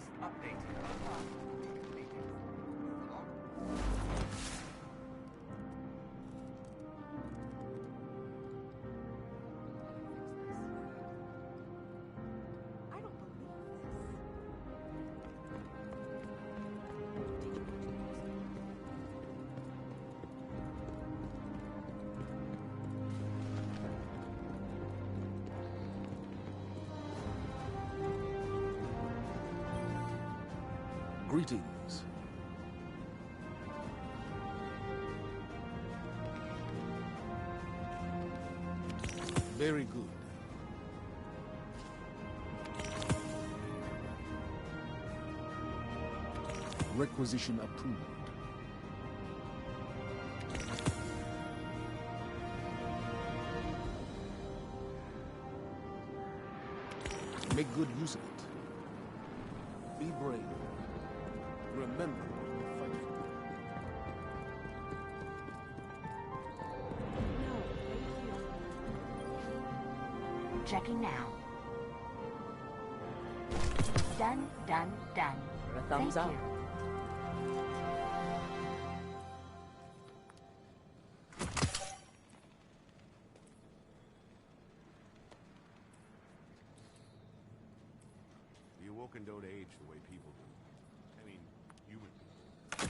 task updated. Completed. Along. I don't believe this. Did you go too close? Greetings. Very good. Requisition approved. Make good use of it. Be brave. Remember what we're fighting for. No, thank you. Checking now. Done, done, done. For a thumbs Thank up. you. The Awoken don't age the way people do. I mean, human people.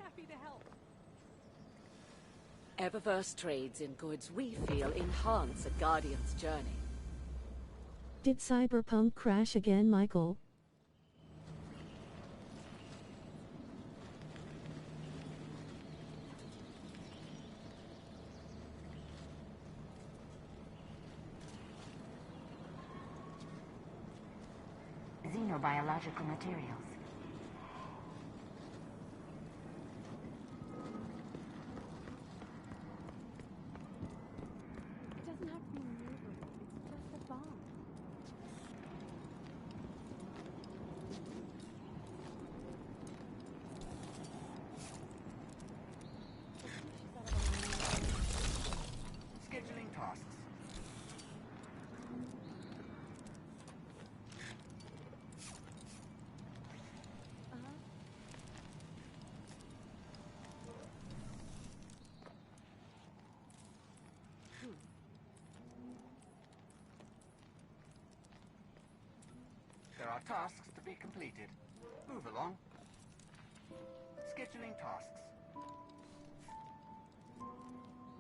Happy to help. Eververse trades in goods we feel enhance a Guardian's journey. Did Cyberpunk crash again, Michael? Xenobiological materials. It doesn't have to be maneuverable. It's just a bomb. Scheduling tasks. There are tasks to be completed. Move along. Scheduling tasks.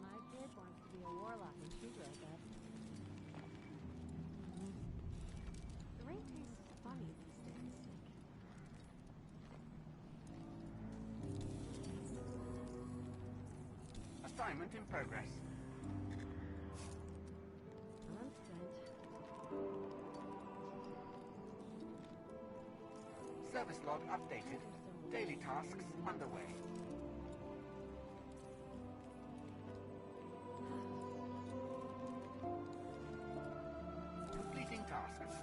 My kid wants to be a warlock when she grows up. The rain tastes funny these days. Assignment in progress. I'm spent. Service log updated. Daily tasks underway. Completing tasks.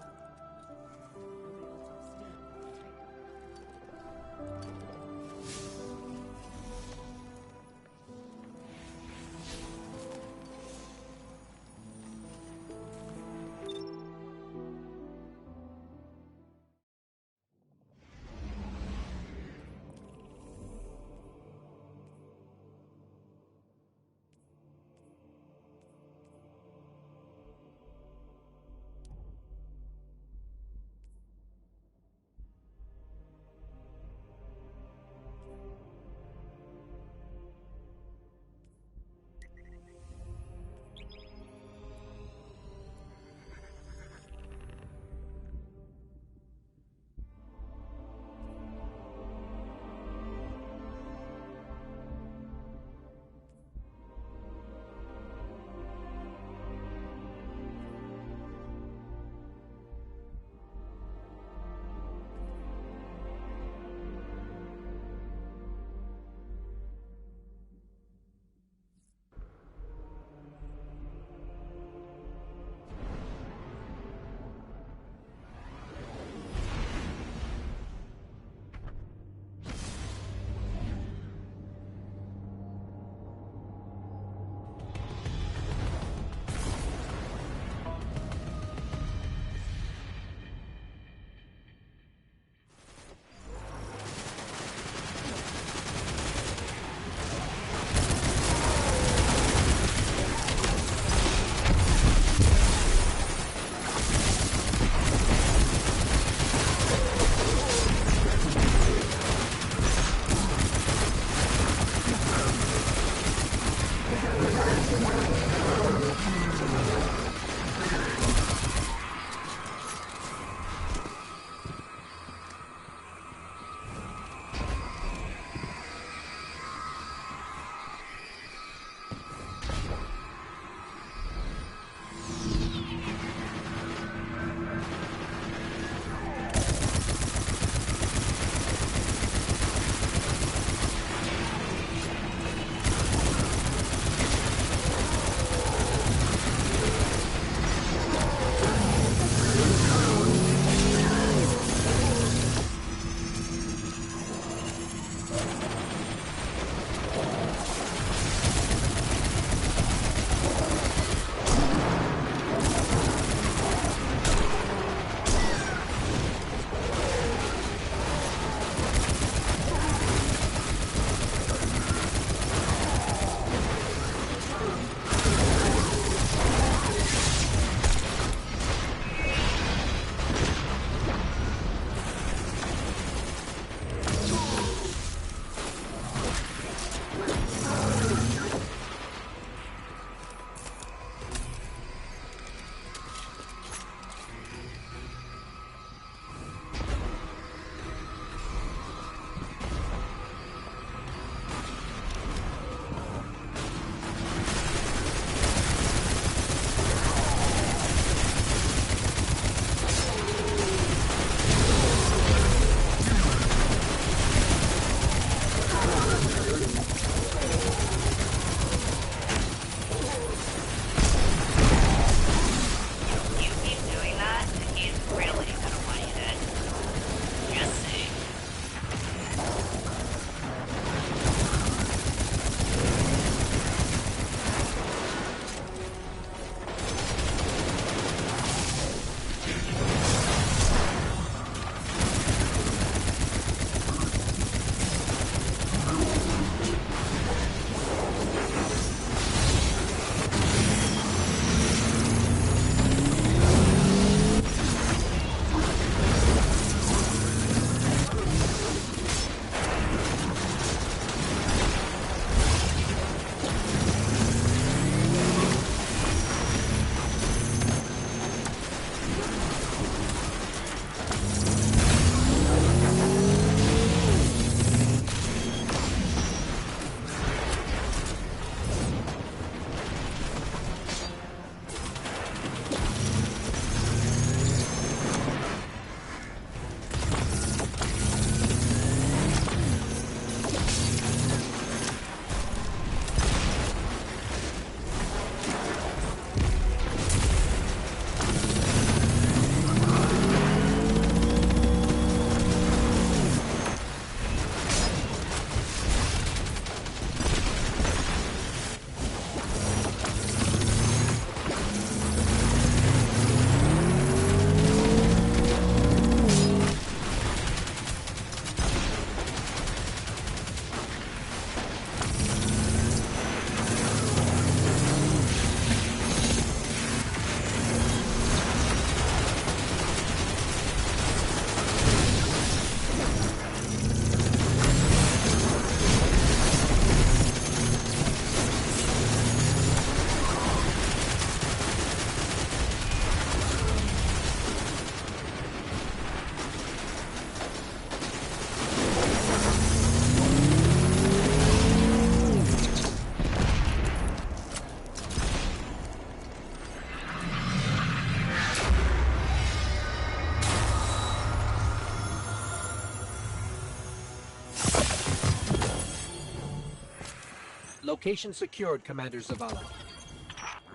Location secured, Commander Zavala.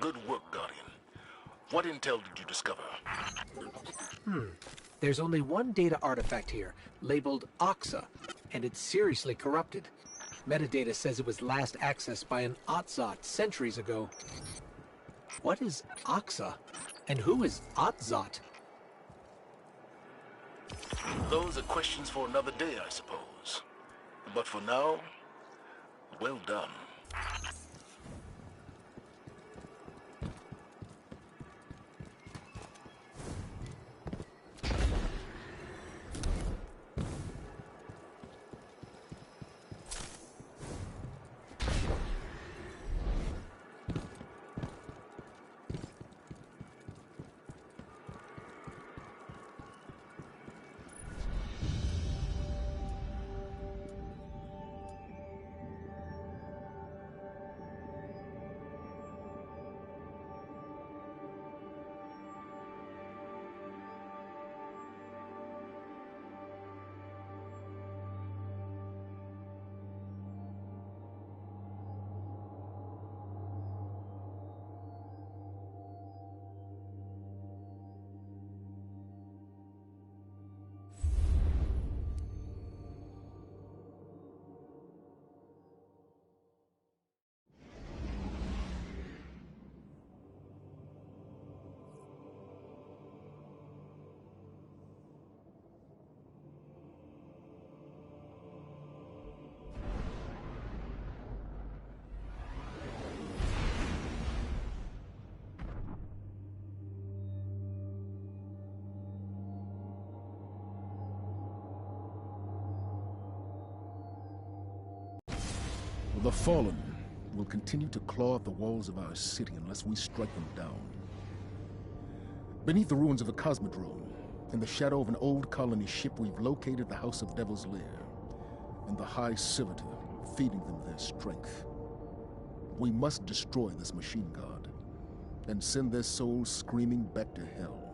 Good work, Guardian. What intel did you discover? There's only one data artifact here, labeled Oxa, and it's seriously corrupted. Metadata says it was last accessed by an Otzot centuries ago. What is Oxa? And who is Otzot? Those are questions for another day, I suppose. But for now, well done. The Fallen will continue to claw at the walls of our city unless we strike them down. Beneath the ruins of the Cosmodrome, in the shadow of an old colony ship, we've located the House of Devil's Lair and the High Servitor, feeding them their strength. We must destroy this machine god and send their souls screaming back to hell.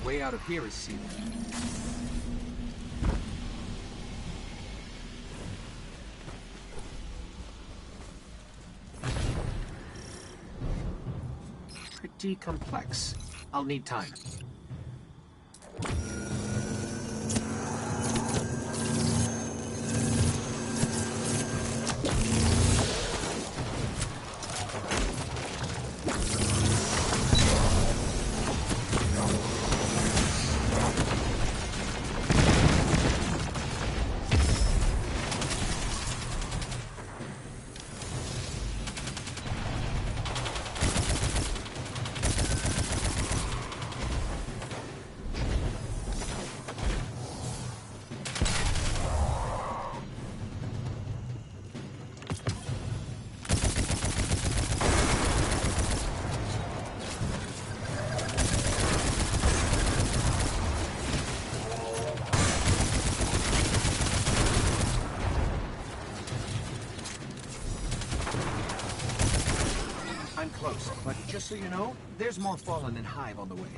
way out of here is sealed. Pretty complex. I'll need time. I'm close, but just so you know, there's more Fallen and Hive on the way.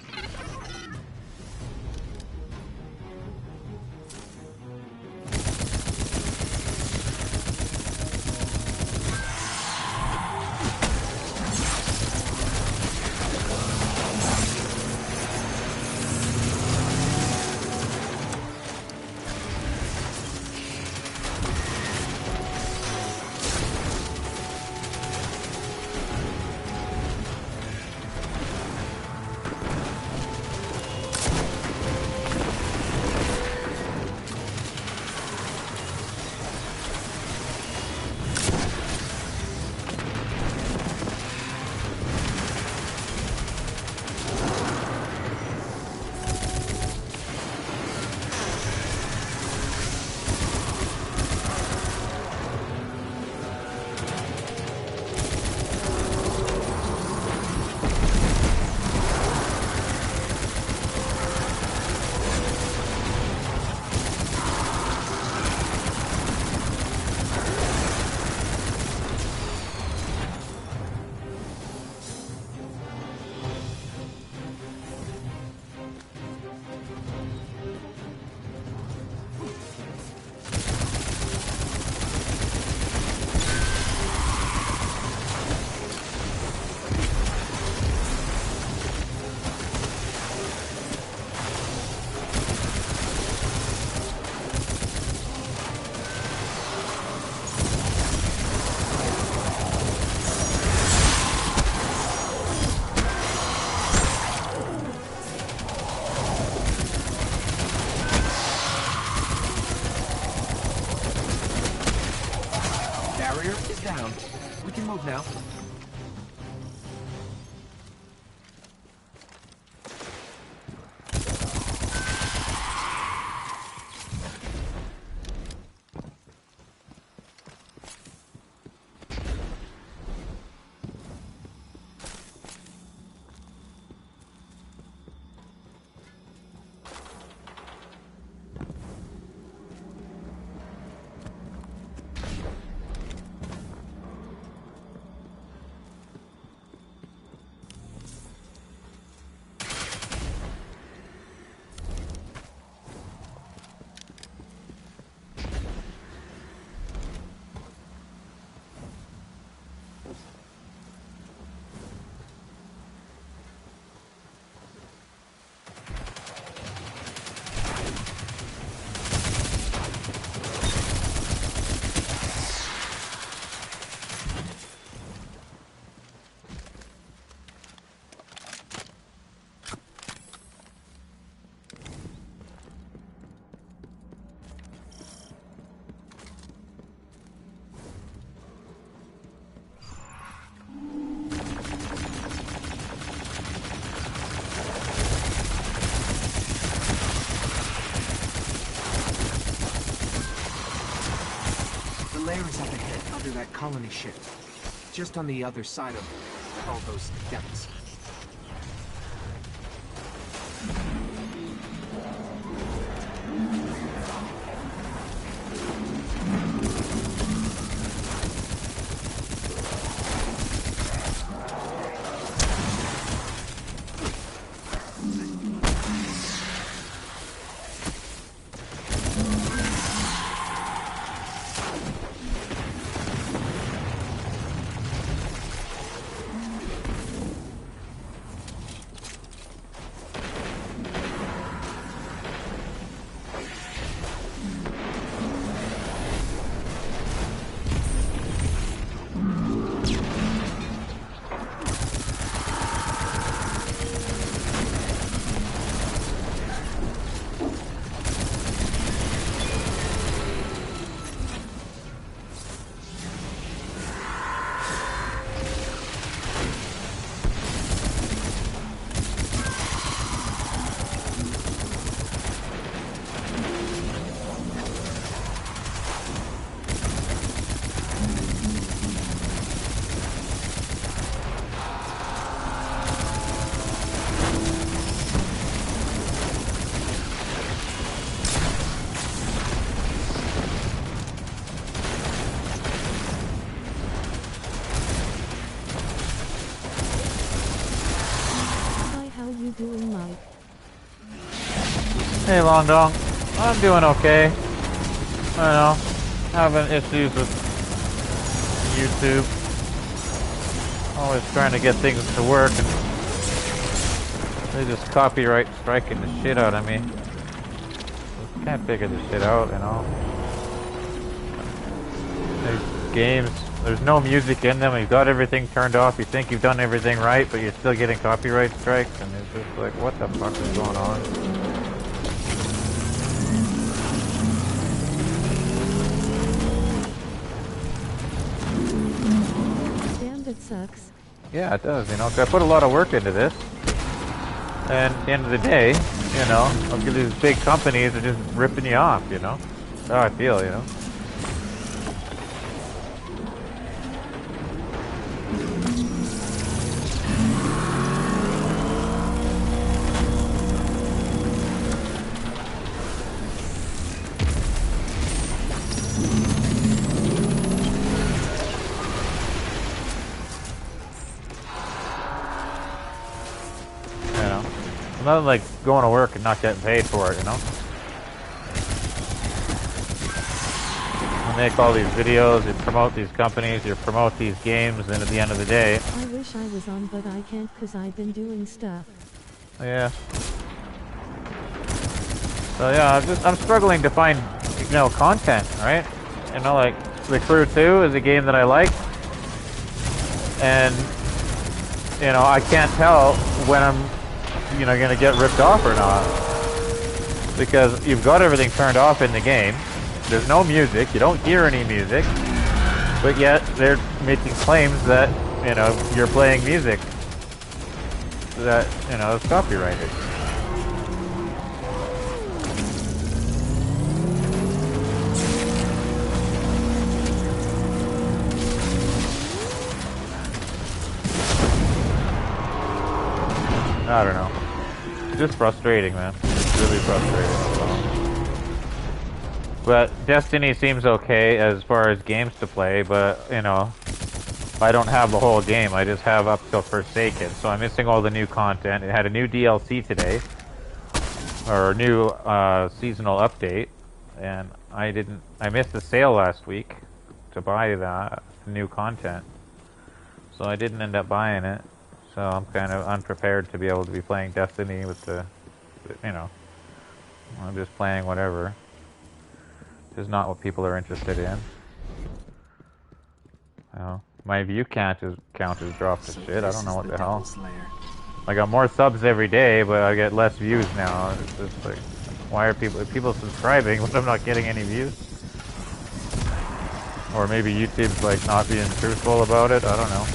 Barrier is down. We can move now. The lair is up ahead, under that colony ship. Just on the other side of all those depths. doing, Mike? Hey, Long Dong. I'm doing okay. I don't know. Having issues with YouTube. Always trying to get things to work, and they just copyright striking the shit out of me. Just can't figure this shit out, you know. These games, there's no music in them. You've got everything turned off. You think you've done everything right, but you're still getting copyright strikes, and it's just like, what the fuck is going on? Damn, that sucks. Yeah, it does, you know, 'cause I put a lot of work into this. And at the end of the day, you know, these big companies are just ripping you off, you know? That's how I feel, you know? Nothing like going to work and not getting paid for it, you know? You make all these videos, you promote these companies, you promote these games, and at the end of the day... I wish I was on, but I can't because I've been doing stuff. Yeah. So yeah, I'm struggling to find, you know, content, right? You know, like, The Crew 2 is a game that I like. And, you know, I can't tell when I'm, you know, gonna get ripped off or not, because you've got everything turned off in the game. There's no music, you don't hear any music, but yet they're making claims that, you know, you're playing music that, you know, is copyrighted. I don't know. It's just frustrating, man. It's really frustrating. But Destiny seems okay as far as games to play, but, you know, I don't have the whole game. I just have up till Forsaken, so I'm missing all the new content. It had a new DLC today, or a new seasonal update, and I missed the sale last week to buy that new content, so I didn't end up buying it. So I'm kind of unprepared to be able to be playing Destiny with the, you know, I'm just playing whatever. It's not what people are interested in. You know, my view count is dropped to shit. I don't know what the hell. I got more subs every day, but I get less views now. It's just like, why are people subscribing when I'm not getting any views? Or maybe YouTube's like not being truthful about it. I don't know.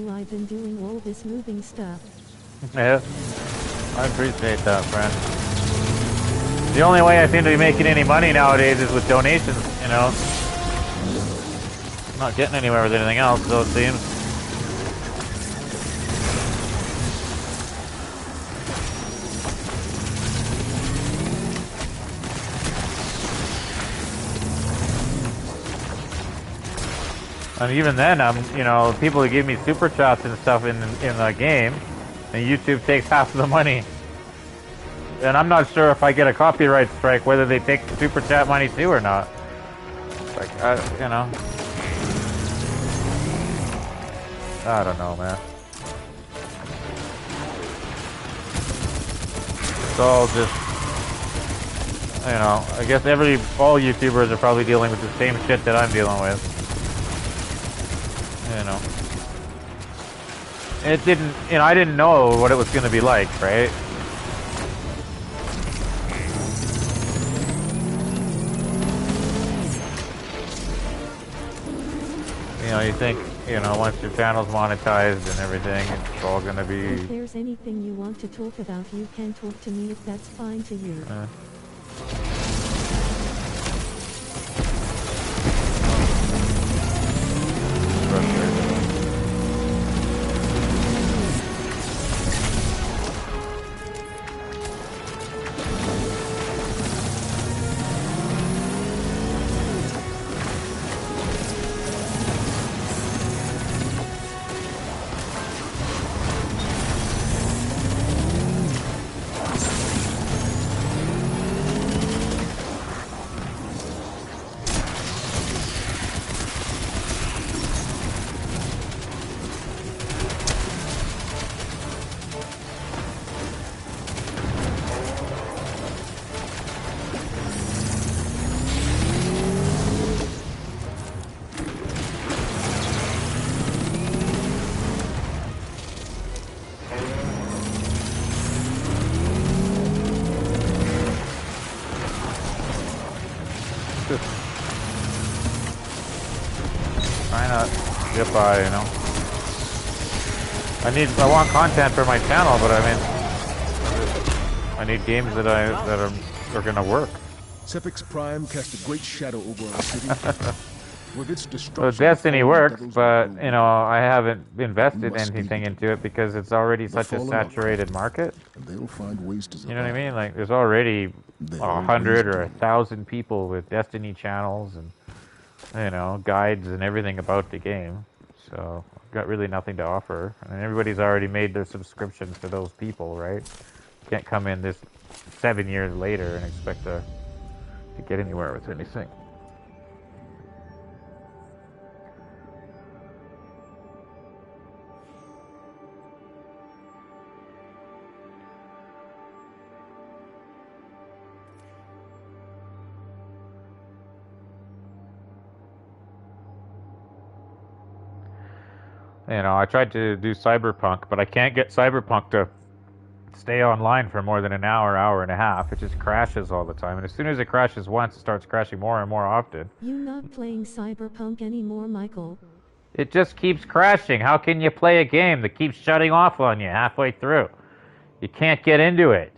I've been doing all this moving stuff. Yeah, I appreciate that, friend. The only way I seem to be making any money nowadays is with donations, you know. I'm not getting anywhere with anything else, so it seems. And even then, you know, people who give me super chats and stuff in the game, and YouTube takes half of the money. And I'm not sure if I get a copyright strike whether they take the super chat money too or not. Like, you know, I don't know, man. It's all just, you know, I guess all YouTubers are probably dealing with the same shit that I'm dealing with. You know, it didn't, you know, I didn't know what it was going to be like, right? You know, you think you know, once your channel's monetized and everything, it's all gonna be... If there's anything you want to talk about, you can talk to me if that's fine to you. Trying to get by, you know. I want content for my channel, but I mean, I need games that are gonna work. Sepix Prime cast a great shadow over our city. With its destruction, well, Destiny works, but you know, I haven't invested anything into it because it's already such a saturated market. And they'll find ways to you know what I mean? Like, there's already 100 or 1,000 people with Destiny channels and, you know, guides and everything about the game. So I've got really nothing to offer, and everybody's already made their subscriptions to those people, right? You can't come in this 7 years later and expect to get anywhere with anything. You know, I tried to do Cyberpunk, but I can't get Cyberpunk to stay online for more than an hour, hour and a half. It just crashes all the time. And as soon as it crashes once, it starts crashing more and more often. You're not playing Cyberpunk anymore, Michael. It just keeps crashing. How can you play a game that keeps shutting off on you halfway through? You can't get into it.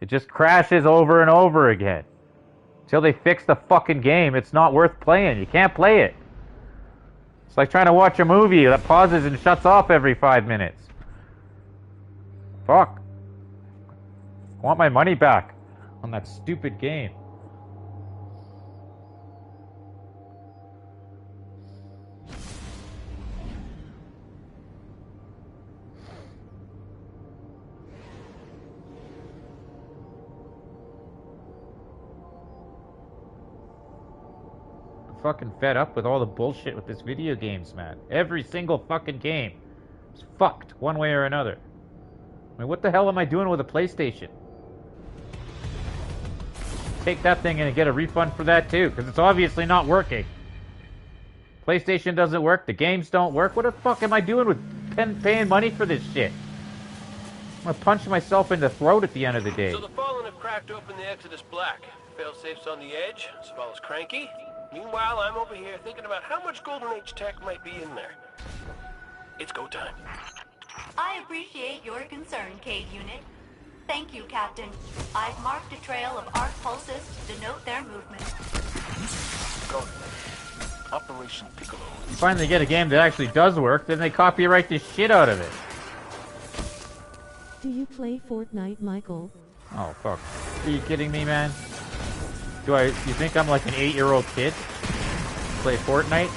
It just crashes over and over again. Until they fix the fucking game, it's not worth playing. You can't play it. It's like trying to watch a movie that pauses and shuts off every 5 minutes. Fuck. I want my money back on that stupid game. Fucking fed up with all the bullshit with this video games, man. Every single fucking game is fucked one way or another. I mean, what the hell am I doing with a PlayStation? Take that thing and get a refund for that too, because it's obviously not working. PlayStation doesn't work, the games don't work. What the fuck am I doing with paying money for this shit? I'm gonna punch myself in the throat at the end of the day. So the Fallen have cracked open the Exodus Black. Failsafe's on the edge, Savalla's cranky. Meanwhile, I'm over here thinking about how much Golden Age tech might be in there. It's go time. I appreciate your concern, Cade Unit. Thank you, Captain. I've marked a trail of arc pulses to denote their movement. Go. Operation Piccolo. You finally get a game that actually does work, then they copyright the shit out of it. Do you play Fortnite, Michael? Oh, fuck. Are you kidding me, man? You think I'm like an 8-year-old kid? Play Fortnite?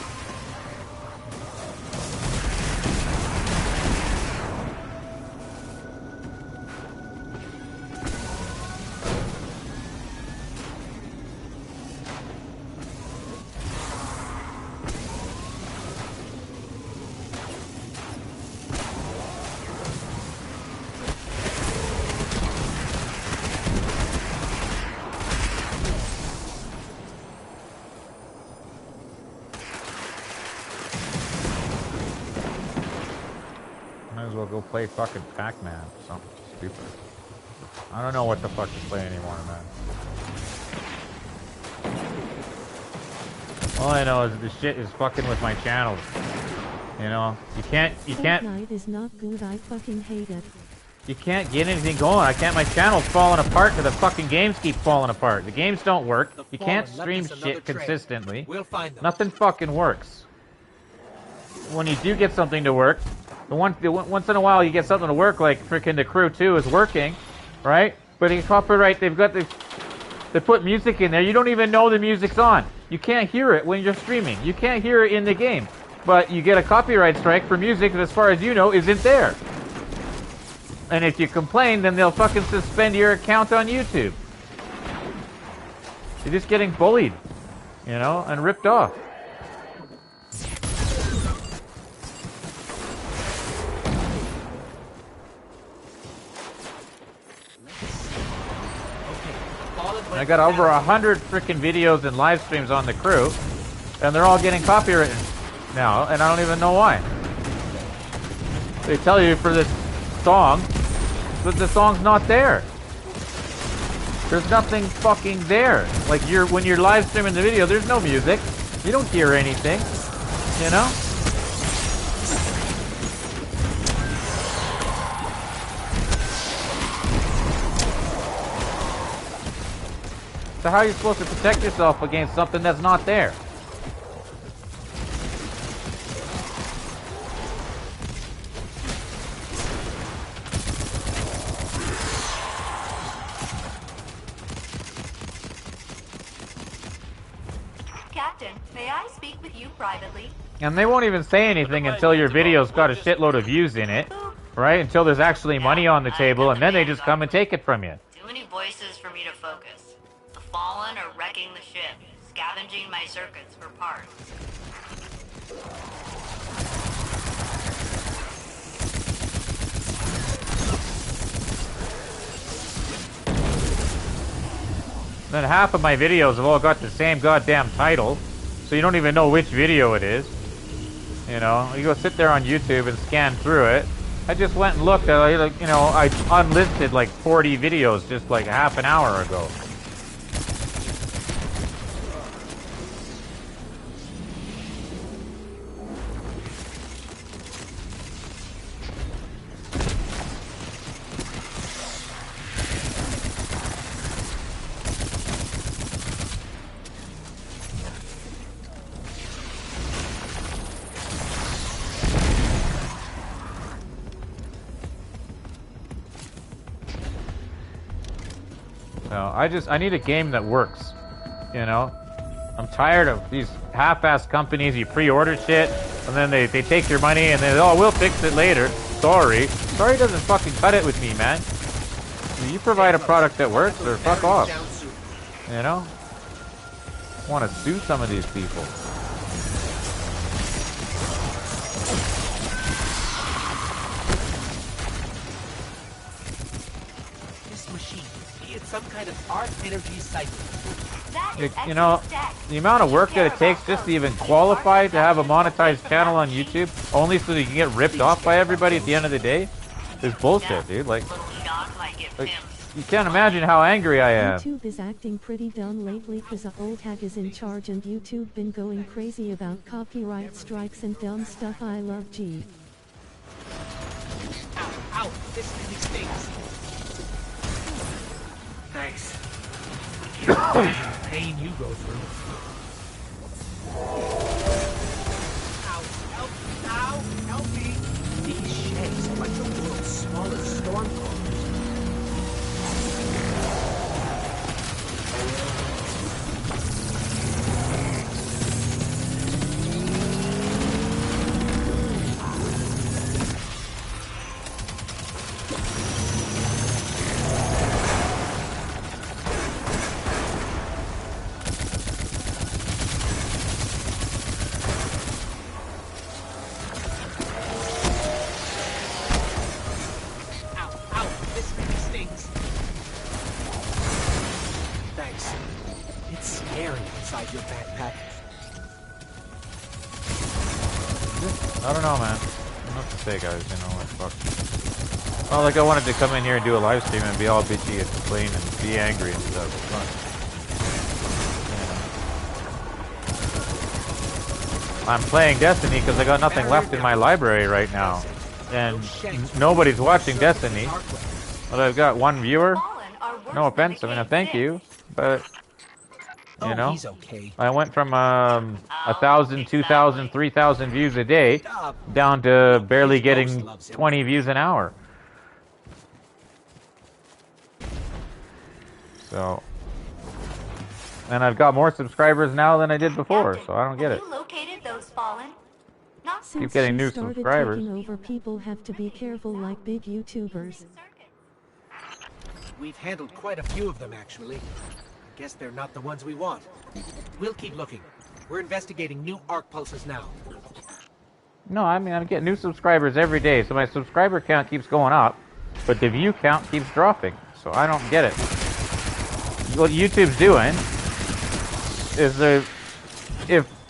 Go play fucking Pac-Man or something stupid. I don't know what the fuck to play anymore, man. All I know is this shit is fucking with my channels. You know, you can't. Fortnite is not good. I fucking hate it. You can't get anything going. I can't. My channel's falling apart because the fucking games keep falling apart. The games don't work. You can't stream shit consistently. We'll find them. Nothing fucking works. When you do get something to work, once in a while you get something to work, like freaking The Crew 2 is working, right? But in copyright, they put music in there. You don't even know the music's on. You can't hear it when you're streaming. You can't hear it in the game. But you get a copyright strike for music that, as far as you know, isn't there. And if you complain, then they'll fucking suspend your account on YouTube. You're just getting bullied, you know, and ripped off. I got over 100 freaking videos and live streams on The Crew, and they're all getting copywritten now, and I don't even know why. They tell you for this song, but the song's not there. There's nothing fucking there. Like when you're live streaming the video, there's no music. You don't hear anything, you know? So how are you supposed to protect yourself against something that's not there? Captain, may I speak with you privately? And they won't even say anything until your video's got a shitload of views in it, right? Until there's actually money on the table, and then they just come and take it from you. Too many voices for me to focus. The Fallen are wrecking the ship, scavenging my circuits for parts. Then half of my videos have all got the same goddamn title, so you don't even know which video it is. You know, you go sit there on YouTube and scan through it. I just went and looked at, you know, I unlisted like 40 videos just like half an hour ago. I need a game that works, you know? I'm tired of these half-assed companies. You pre-order shit, and then they take your money, and then, oh, we'll fix it later. Sorry. Sorry doesn't fucking cut it with me, man. You provide a product that works, or fuck off. You know? I want to sue some of these people. This machine, it's some kind of arc energy cycle. You know, the amount of work that it takes just to even qualify to have a monetized channel on YouTube, only so that you can get ripped off by everybody at the end of the day, is bullshit, dude. Like you can't imagine how angry I am. YouTube is acting pretty dumb lately because the old hack is in charge and YouTube been going crazy about copyright strikes and dumb stuff. I love G. Ow, this really stinks. Thanks. Pain you go through. Ow, help me. These sheds are like the world's smallest storm crawlers. I don't know, man. Not to say, guys, you know, like, fuck. Well, like, I wanted to come in here and do a live stream and be all bitchy and complain and be angry and stuff. It's fun. I'm playing Destiny because I got nothing left in my library right now. And nobody's watching Destiny. Well, I've got one viewer. No offense, I mean, I thank you. But, you know, he's okay. I went from 1,000, 2,000, 3,000 views a day down to barely getting 20 views an hour. So, and I've got more subscribers now than I did before, so I don't get it. You located those fallen? Keep getting new subscribers. Taking over, people have to be careful like big YouTubers. We've handled quite a few of them, actually. I guess they're not the ones we want. We'll keep looking. We're investigating new arc pulses now. No, I mean, I get new subscribers every day, so my subscriber count keeps going up, but the view count keeps dropping, so I don't get it. What YouTube's doing is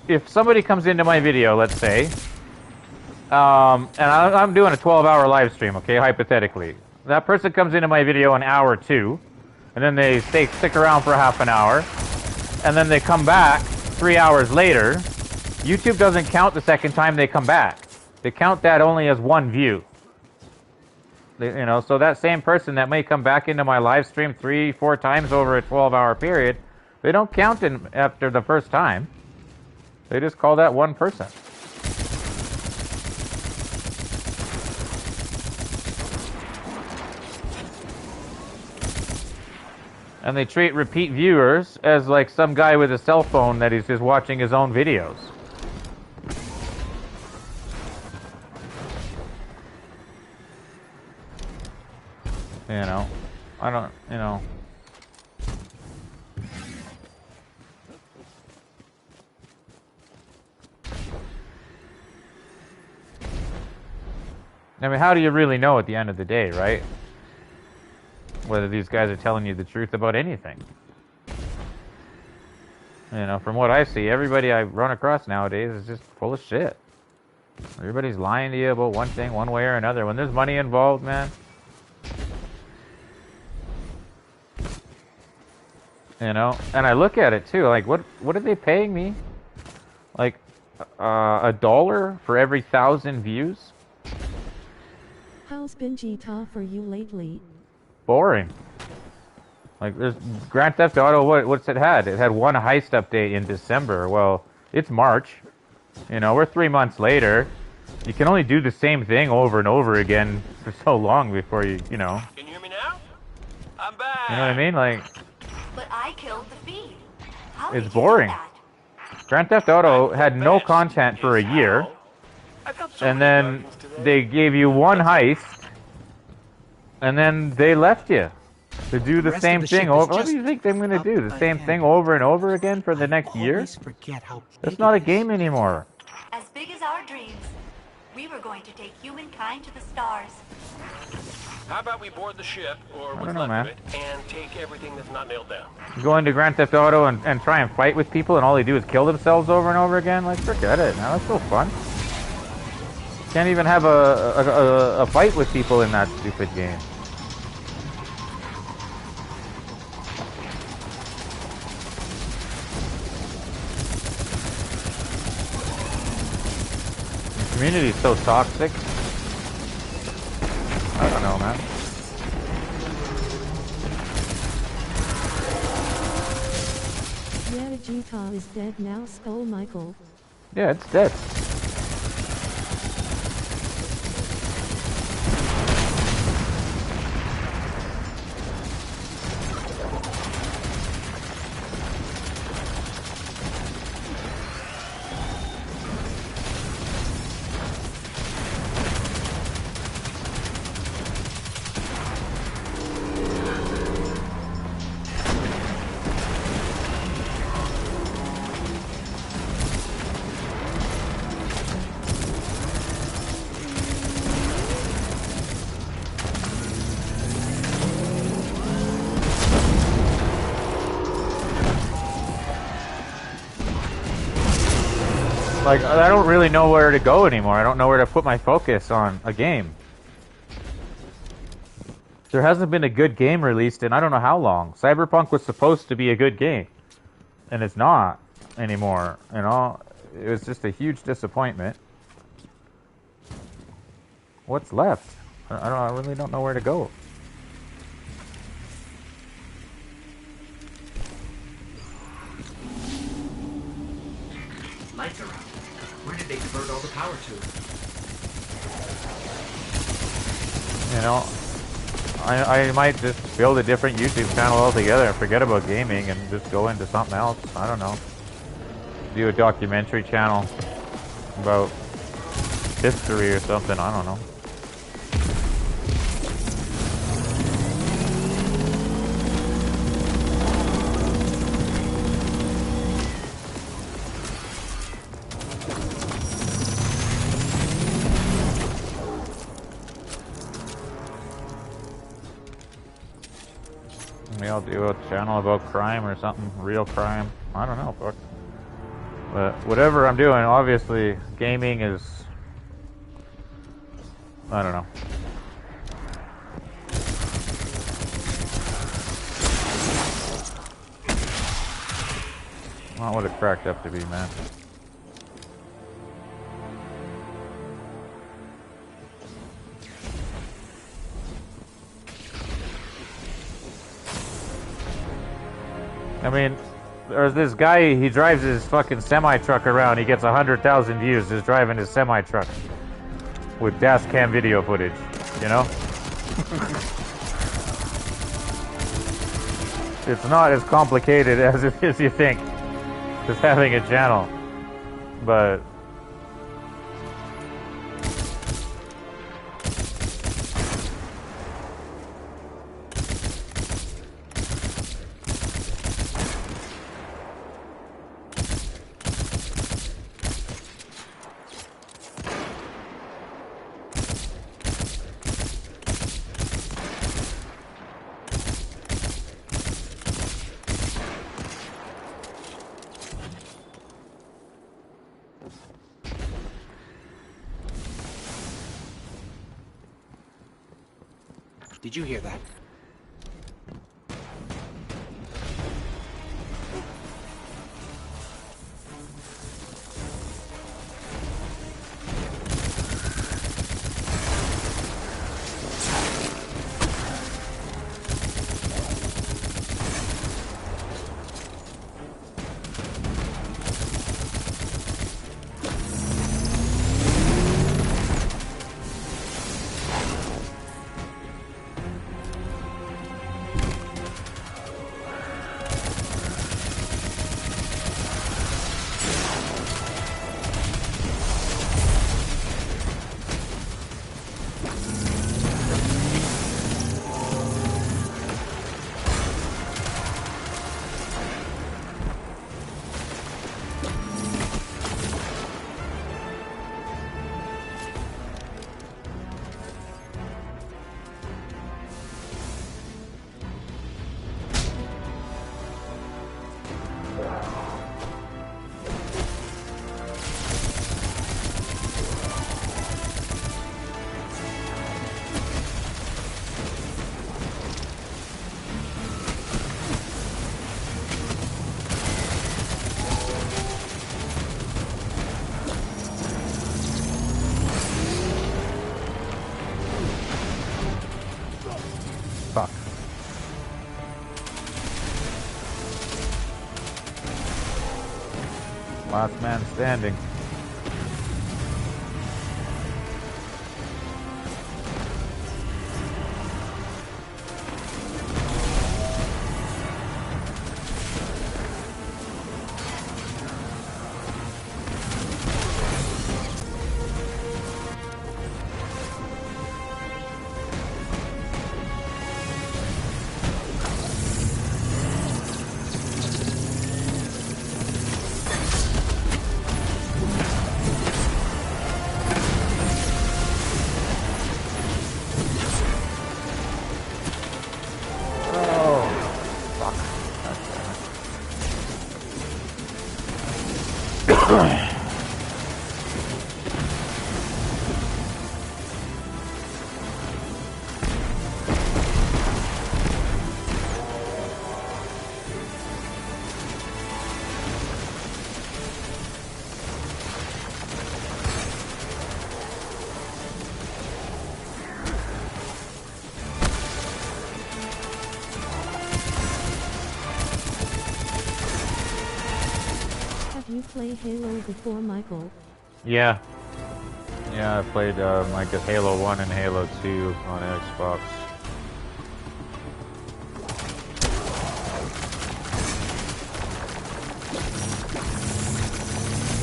if somebody comes into my video, let's say, and I'm doing a 12-hour live stream, okay, hypothetically. That person comes into my video an hour or two, and then they stick around for half an hour, and then they come back 3 hours later. YouTube doesn't count the second time they come back. They count that only as one view. You know, so that same person that may come back into my live stream 3-4 times over a 12-hour period, they don't count in after the first time. They just call that one person. And they treat repeat viewers as like some guy with a cell phone that he's just watching his own videos. You know, I don't, you know. I mean, how do you really know at the end of the day, right? Whether these guys are telling you the truth about anything. You know, from what I see, everybody I run across nowadays is just full of shit. Everybody's lying to you about one thing, one way or another. When there's money involved, man. You know, and I look at it too, like, what are they paying me? Like, $1 for every 1,000 views? How's Bungie tough for you lately? Boring. Like, there's Grand Theft Auto, what's it had? It had one heist update in December. Well, it's March. You know, we're 3 months later. You can only do the same thing over and over again for so long before you know. Can you hear me now? I'm back. You know what I mean? Like, But I killed the feed. How it's did you boring. do that? Grand Theft Auto had no content for a year, and then they gave you one heist, and then they left you to do the same thing over. What do you think they're going to do? The same thing over and over again for the next year? That's not a game anymore. As big as our dreams, we were going to take humankind to the stars. How about we board the ship, or what's don't know, left man. of it, and take everything that's not nailed down? Go into Grand Theft Auto and try and fight with people, and all they do is kill themselves over and over again? Like, forget it. Now that's so fun. Can't even have a fight with people in that stupid game. The community is so toxic. I don't know, man. Yeah, Vegeta is dead now, Skull Michael. Yeah, it's dead. Like, I don't really know where to go anymore. I don't know where to put my focus on a game. There hasn't been a good game released in I don't know how long. Cyberpunk was supposed to be a good game. And it's not anymore, you know? it was just a huge disappointment. What's left? I really don't know where to go. Lights are out. Where did they divert all the power to? You know, I might just build a different YouTube channel altogether and forget about gaming and just go into something else. I don't know. Do a documentary channel about history or something. I don't know. Maybe I'll do a channel about crime or something, real crime. I don't know, fuck. But whatever I'm doing, obviously, gaming is... I don't know. Not what it cracked up to be, man. I mean, there's this guy, he drives his fucking semi-truck around, he gets 100,000 views just driving his semi-truck with dash cam video footage, you know? It's not as complicated as you think, just having a channel, but... Did you hear that? Fuck. Last man standing. play Halo before, Michael? Yeah. Yeah, I played like Halo 1 and Halo 2 on Xbox.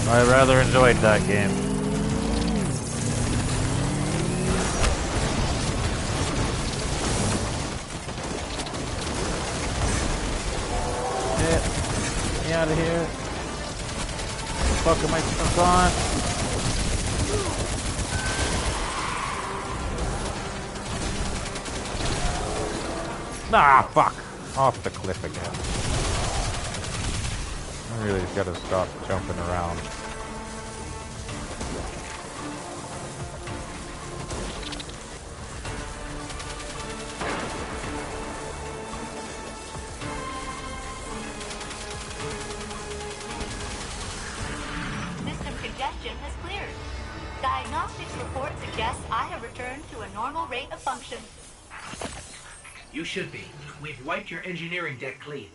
I rather enjoyed that game. Get me out of here. Fuck, am I stuck on? Ah, fuck! Off the cliff again. I really just gotta stop jumping around. System congestion has cleared. Diagnostics report suggests I have returned to a normal rate of function. You should be. We've wiped your engineering deck clean.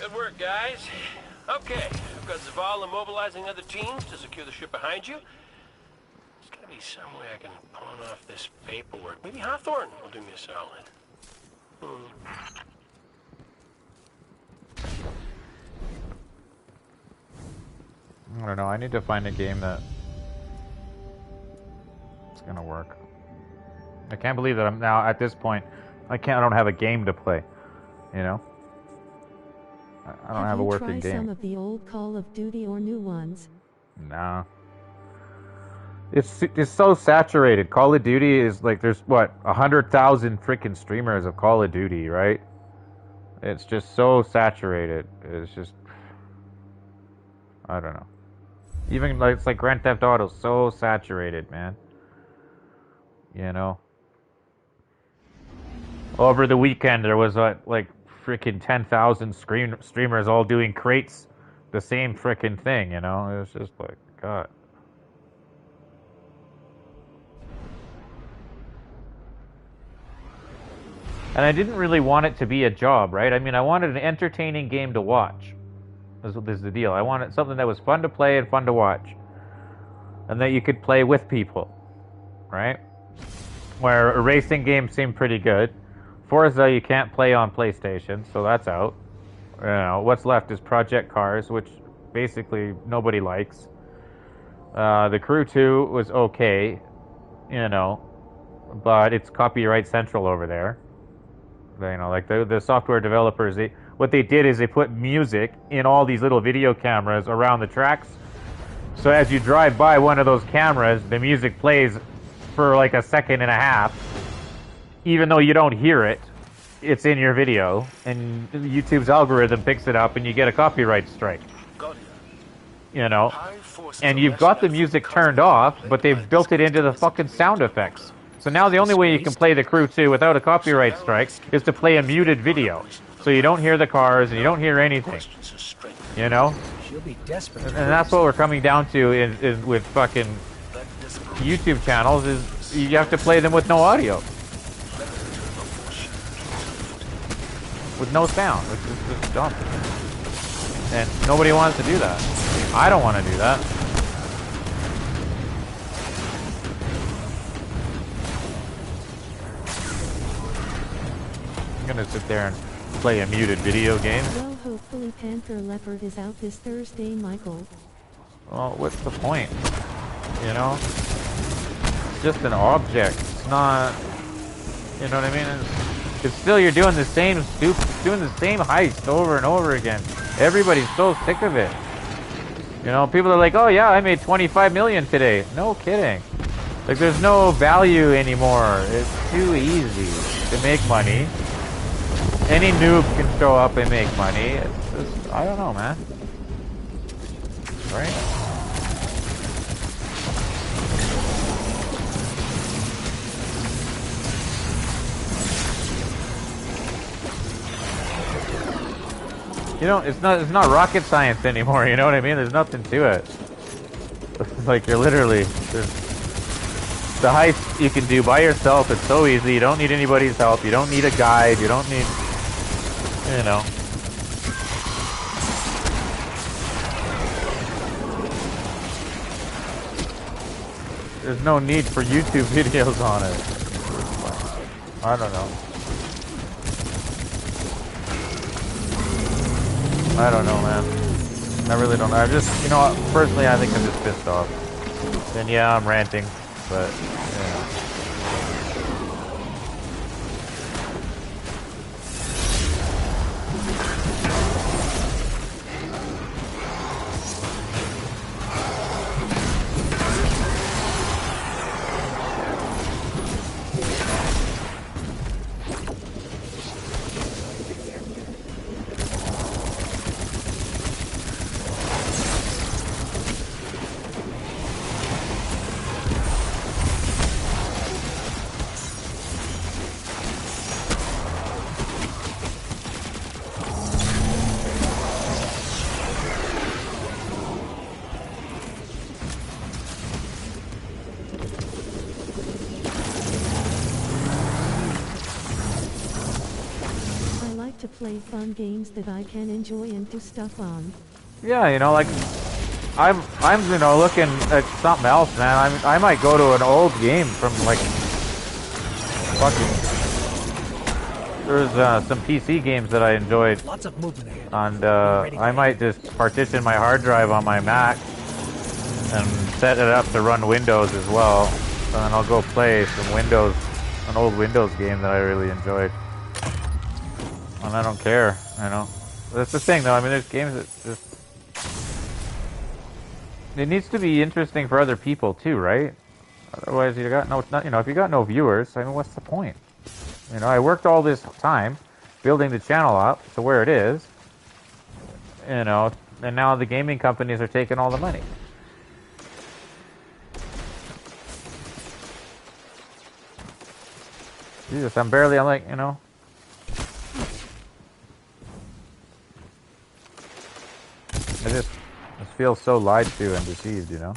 Good work, guys. Okay, I've got Zavala mobilizing other teams to secure the ship behind you. There's gotta be some way I can pawn off this paperwork. Maybe Hawthorne will do me a solid. I don't know, I need to find a game that it's gonna work. I can't believe that I'm now at this point. I don't have a game to play, you know? I don't have a working Have you tried game. some of the old Call of Duty or new ones? Nah. It's so saturated. Call of Duty is like, there's what, 100,000 freaking streamers of Call of Duty, right? It's just so saturated. It's just, I don't know. Even like, it's like Grand Theft Auto, so saturated, man. You know? Over the weekend, there was like freaking 10,000 streamers all doing crates, the same freaking thing, you know? It was just like, God. And I didn't really want it to be a job, right? I mean, I wanted an entertaining game to watch. This is the deal. I wanted something that was fun to play and fun to watch. And that you could play with people, right? Where a racing game seemed pretty good. Forza you can't play on PlayStation, so that's out. You know, what's left is Project Cars, which basically nobody likes. The Crew 2 was okay, you know, but it's copyright central over there. You know, like the software developers, what they did is they put music in all these little video cameras around the tracks. So as you drive by one of those cameras, the music plays for like a second and a half. Even though you don't hear it, it's in your video, and YouTube's algorithm picks it up, and you get a copyright strike. You know, and you've got the music turned off, but they've built it into the fucking sound effects. So now the only way you can play the Crew 2 without a copyright strike is to play a muted video. So you don't hear the cars, and you don't hear anything. You know? She'll be desperate. And that's what we're coming down to is with fucking YouTube channels, is you have to play them with no audio. With no sound, which is just dumb. And nobody wants to do that. I don't want to do that. I'm gonna sit there and play a muted video game. Well, hopefully Panther Leopard is out this Thursday, Michael. Well, what's the point? You know? It's just an object. It's not... You know what I mean? It's still, you're doing the same heist over and over again. Everybody's so sick of it. You know, people are like, oh yeah, I made 25 million today. No kidding. Like, there's no value anymore. It's too easy to make money. Any noob can show up and make money. It's just, I don't know, man. Right? You know, it's not rocket science anymore, you know what I mean? There's nothing to it. It's like you're literally, the heist you can do by yourself. It's so easy. You don't need anybody's help. You don't need a guide. You don't need, you know. there's no need for YouTube videos on it. I don't know. I don't know, man. I really don't know. I just, you know, personally, I think I'm just pissed off. And yeah, I'm ranting, but yeah. To play fun games that I can enjoy and do stuff on. Yeah, you know, like I'm you know looking at something else, man. I might go to an old game from like fucking. There's some PC games that I enjoyed. Lots of movement ahead. And I might just partition my hard drive on my Mac and set it up to run Windows as well. And then I'll go play some Windows, an old Windows game that I really enjoyed. And I don't care, you know. That's the thing, though. I mean, there's games that just... It needs to be interesting for other people, too, right? Otherwise, you got no... You know, if you got no viewers, I mean, what's the point? You know, I worked all this time building the channel up to where it is. You know, and now the gaming companies are taking all the money. Jesus, I'm like, you know... I just feel so lied to and deceived, you know?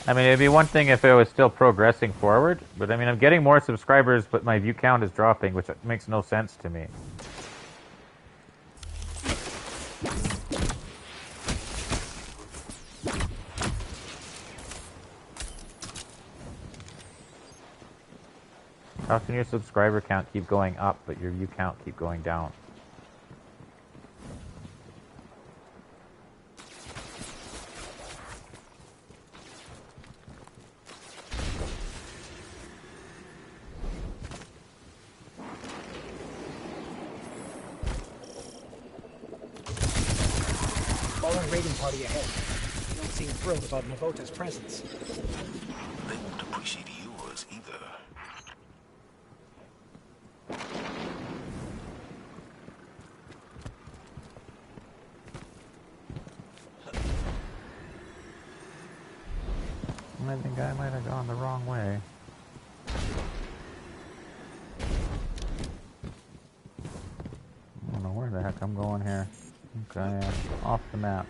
I mean, it'd be one thing if it was still progressing forward, but I mean, I'm getting more subscribers, but my view count is dropping, which makes no sense to me. How can your subscriber count keep going up, but your view count keep going down? Raiding party ahead. You don't seem thrilled about Navota's presence. They won't appreciate yours either. I think I might have gone the wrong way. I don't know where the heck I'm going here. Okay, off the map.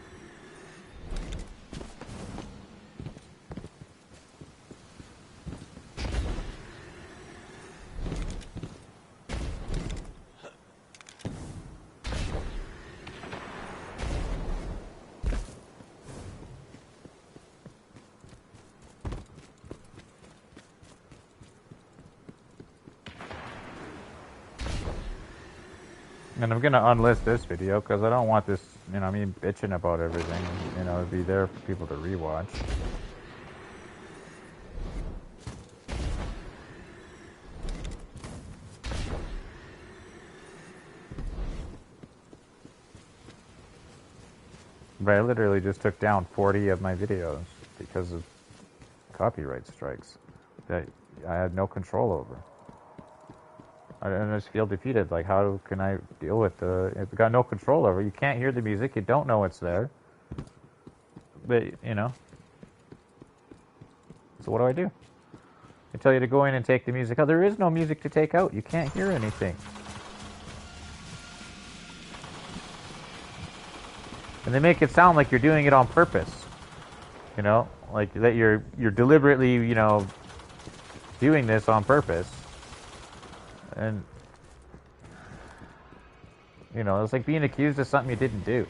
And I'm gonna unlist this video because I don't want this, you know, me bitching about everything, you know, be there for people to rewatch. But I literally just took down 40 of my videos because of copyright strikes that I have no control over. I just feel defeated. Like, how can I deal with if you got no control over it? You can't hear the music. You don't know it's there. But, you know. So what do I do? I tell you to go in and take the music out. There is no music to take out. You can't hear anything. And they make it sound like you're doing it on purpose. You know? Like, that you're deliberately, you know, doing this on purpose. And, you know, it's like being accused of something you didn't do.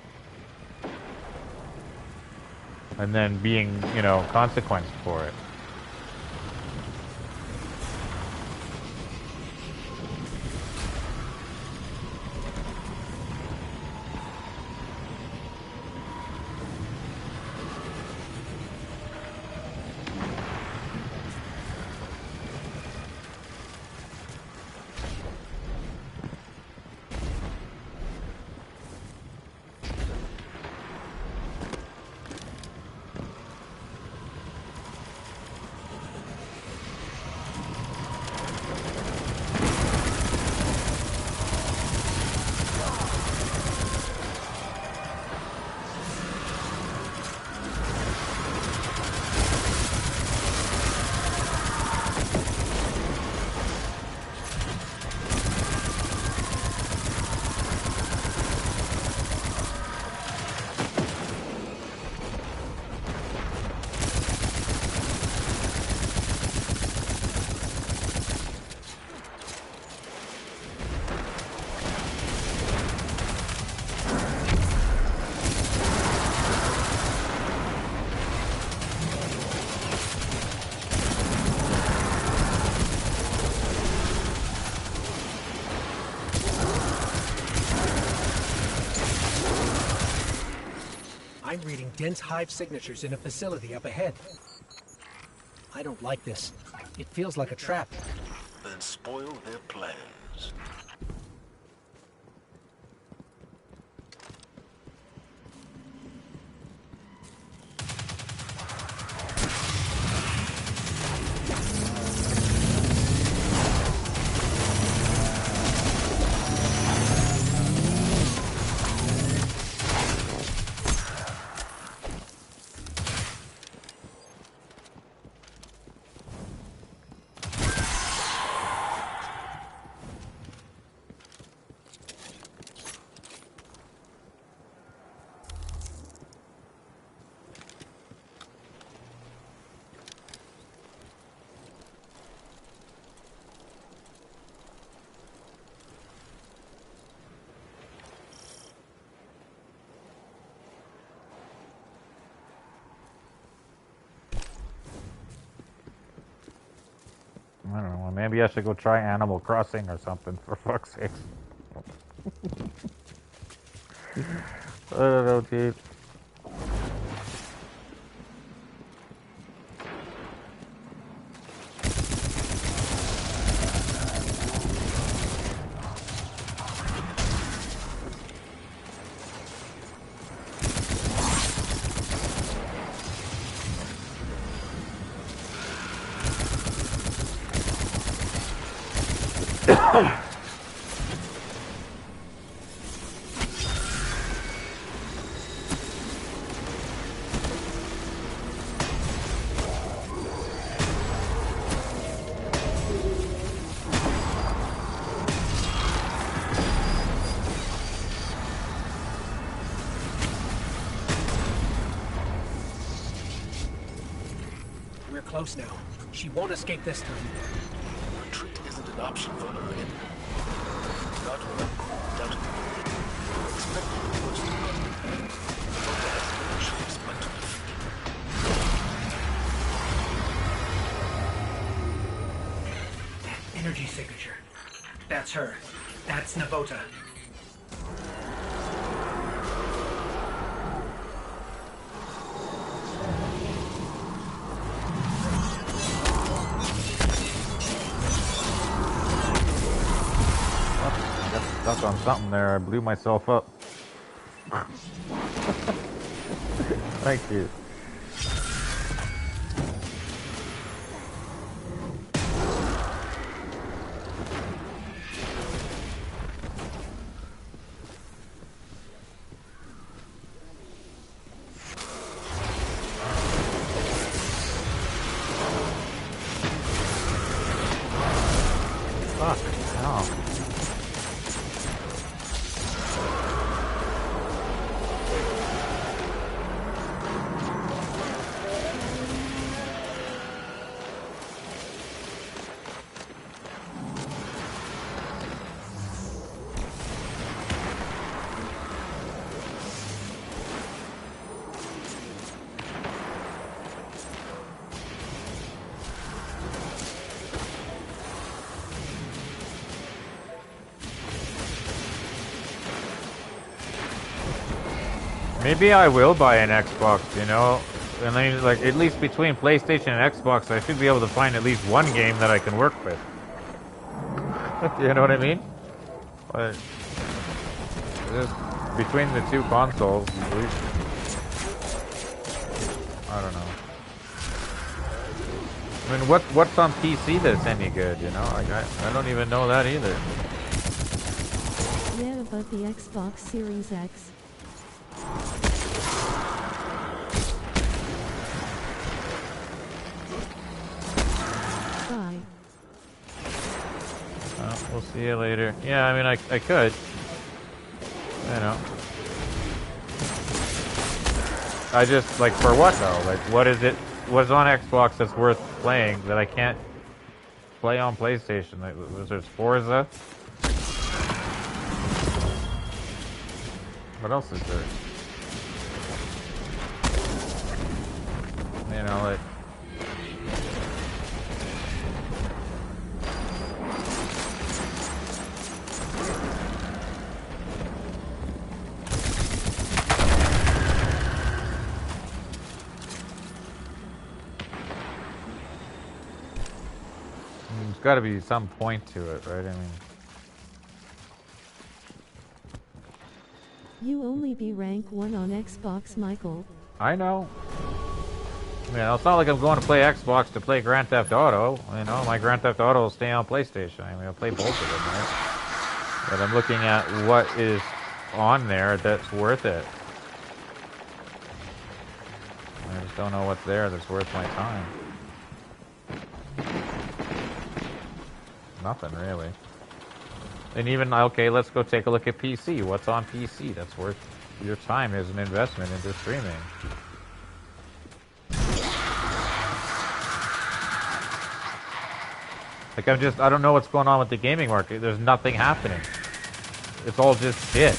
And then being, you know, consequenced for it. I'm reading dense hive signatures in a facility up ahead. I don't like this. It feels like a trap. Then spoil their plans. I don't know. Maybe I should go try Animal Crossing or something, for fuck's sake. I don't know, dude. We're close now. She won't escape this time. Retreat isn't an option for her anymore. Not when I'm cooled out. Expect the worst to come. Rhoda has no choice but to defeat. Energy signature. That's her. That's Navota. Stuck on something there. I blew myself up. Thank you. Maybe I will buy an Xbox, you know? And then, like, at least between PlayStation and Xbox, I should be able to find at least one game that I can work with. You know what I mean? But just between the two consoles, at least, I don't know. I mean, what's on PC that's any good, you know? Like, I don't even know that either. Yeah, but the Xbox Series X. Bye. We'll see you later. Yeah, I mean, I could. You know. I just, like, for what, though? Like, what is it? What's on Xbox that's worth playing that I can't play on PlayStation? Like, was there Forza? What else is there? You know, like... There's got to be some point to it, right? I mean... You only be rank 1 on Xbox, Michael. I know. I mean, it's not like I'm going to play Xbox to play Grand Theft Auto. You know, my Grand Theft Auto will stay on PlayStation. I mean, I'll play both of them, right? But I'm looking at what is on there that's worth it. I just don't know what's there that's worth my time. Nothing, really. And even, okay, let's go take a look at PC. What's on PC that's worth your time as an investment into streaming? Like, I don't know what's going on with the gaming market. There's nothing happening. It's all just shit.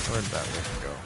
Where'd that one go?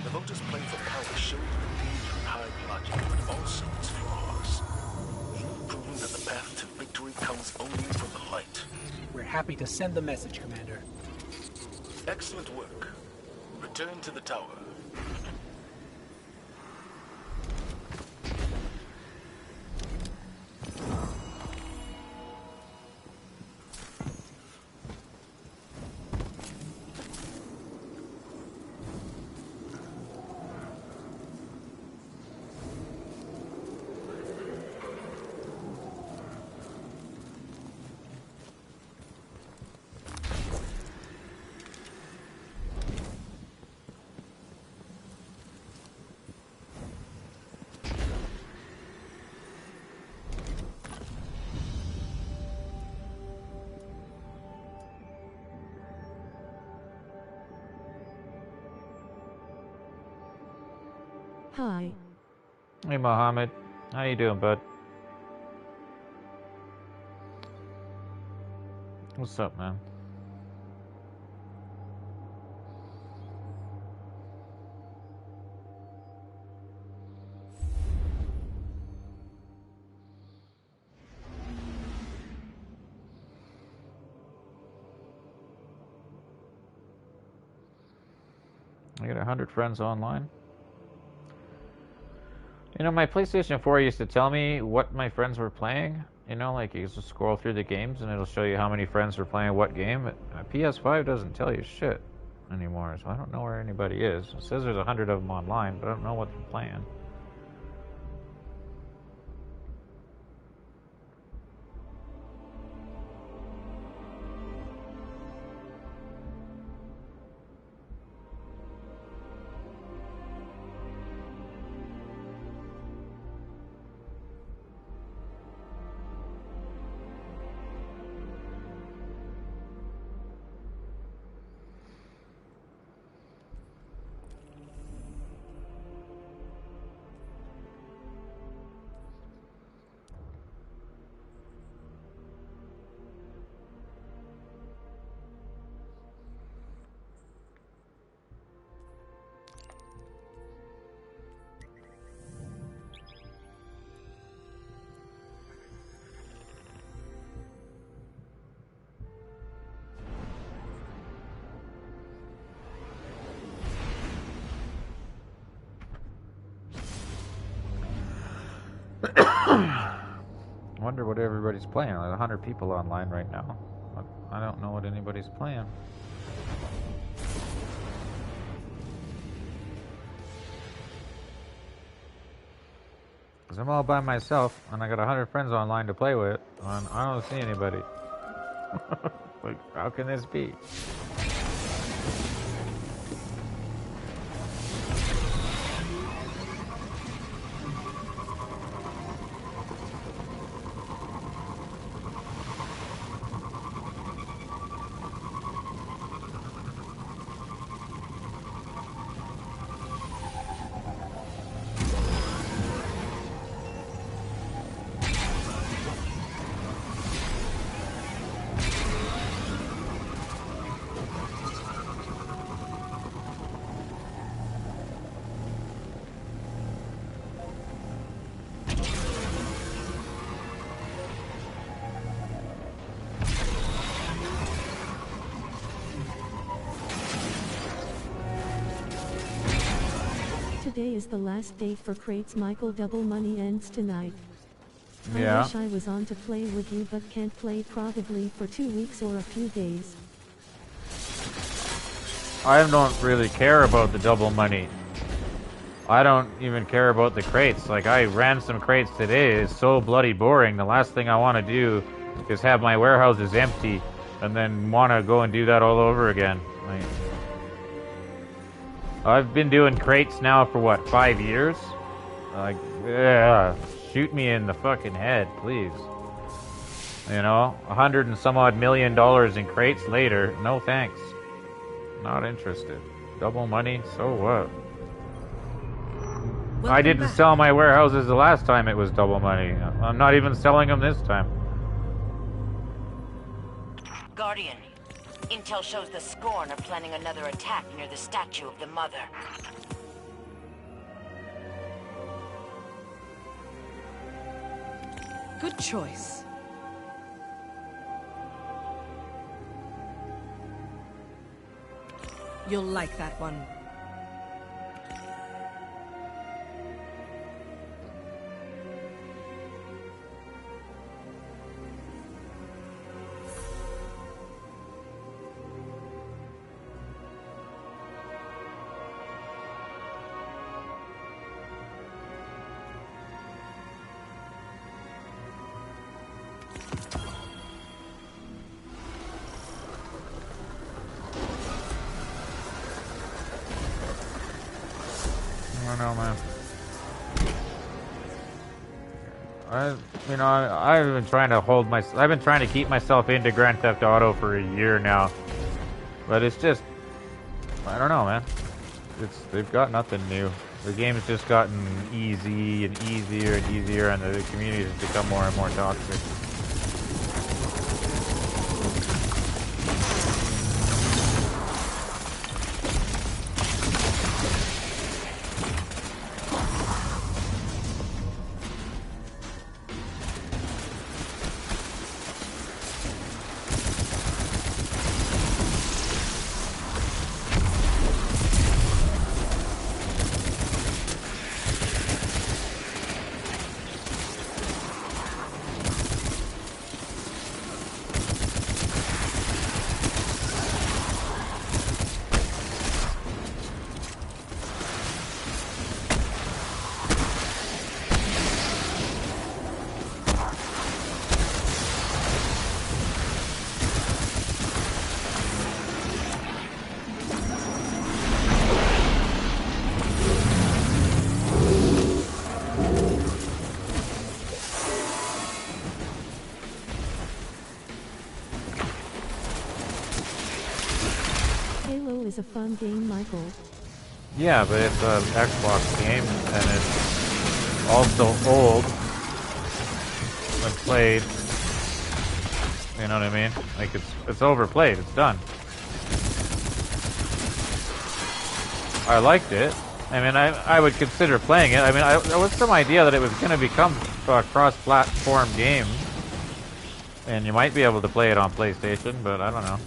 The voters play for power showed the danger and high logic, but also its flaws. You've proven that the path to victory comes only from the light. We're happy to send the message, Commander. Excellent work. Return to the tower. Hi. Hey, Mohammed. How you doing, bud? What's up, man? I got 100 friends online. You know, my PlayStation 4 used to tell me what my friends were playing. You know, like you just scroll through the games and it'll show you how many friends are playing what game. But PS5 doesn't tell you shit anymore, so I don't know where anybody is. It says there's 100 of them online, but I don't know what they're playing. I wonder what everybody's playing. There's 100 people online right now, but I don't know what anybody's playing. Because I'm all by myself, and I got 100 friends online to play with, and I don't see anybody. Like, how can this be? Today is the last day for crates. Michael, double money ends tonight. Yeah. I wish I was on to play with you, but can't play probably for 2 weeks or a few days. I don't really care about the double money. I don't even care about the crates. Like, I ran some crates today. It's so bloody boring. The last thing I want to do is have my warehouses empty and then want to go and do that all over again. Like, I've been doing crates now for, what, 5 years? Like, yeah, shoot me in the fucking head, please. You know, $100 and some odd million in crates later. No thanks. Not interested. Double money, so what? I didn't sell my warehouses the last time it was double money. I'm not even selling them this time. Guardian, intel shows the Scorn are planning another attack near the statue of the Mother. Good choice. You'll like that one. I don't know, man. I've been trying to I've been trying to keep myself into Grand Theft Auto for a year now, but it's just, I don't know, man. They've got nothing new. The game's just gotten easy and easier and easier, and the community has become more and more toxic. Halo is a fun game, Michael. Yeah, but it's an Xbox game, and it's also old when played. You know what I mean? Like, it's overplayed. It's done. I liked it. I mean, I would consider playing it. I mean, there was some idea that it was going to become a cross-platform game, and you might be able to play it on PlayStation, but I don't know.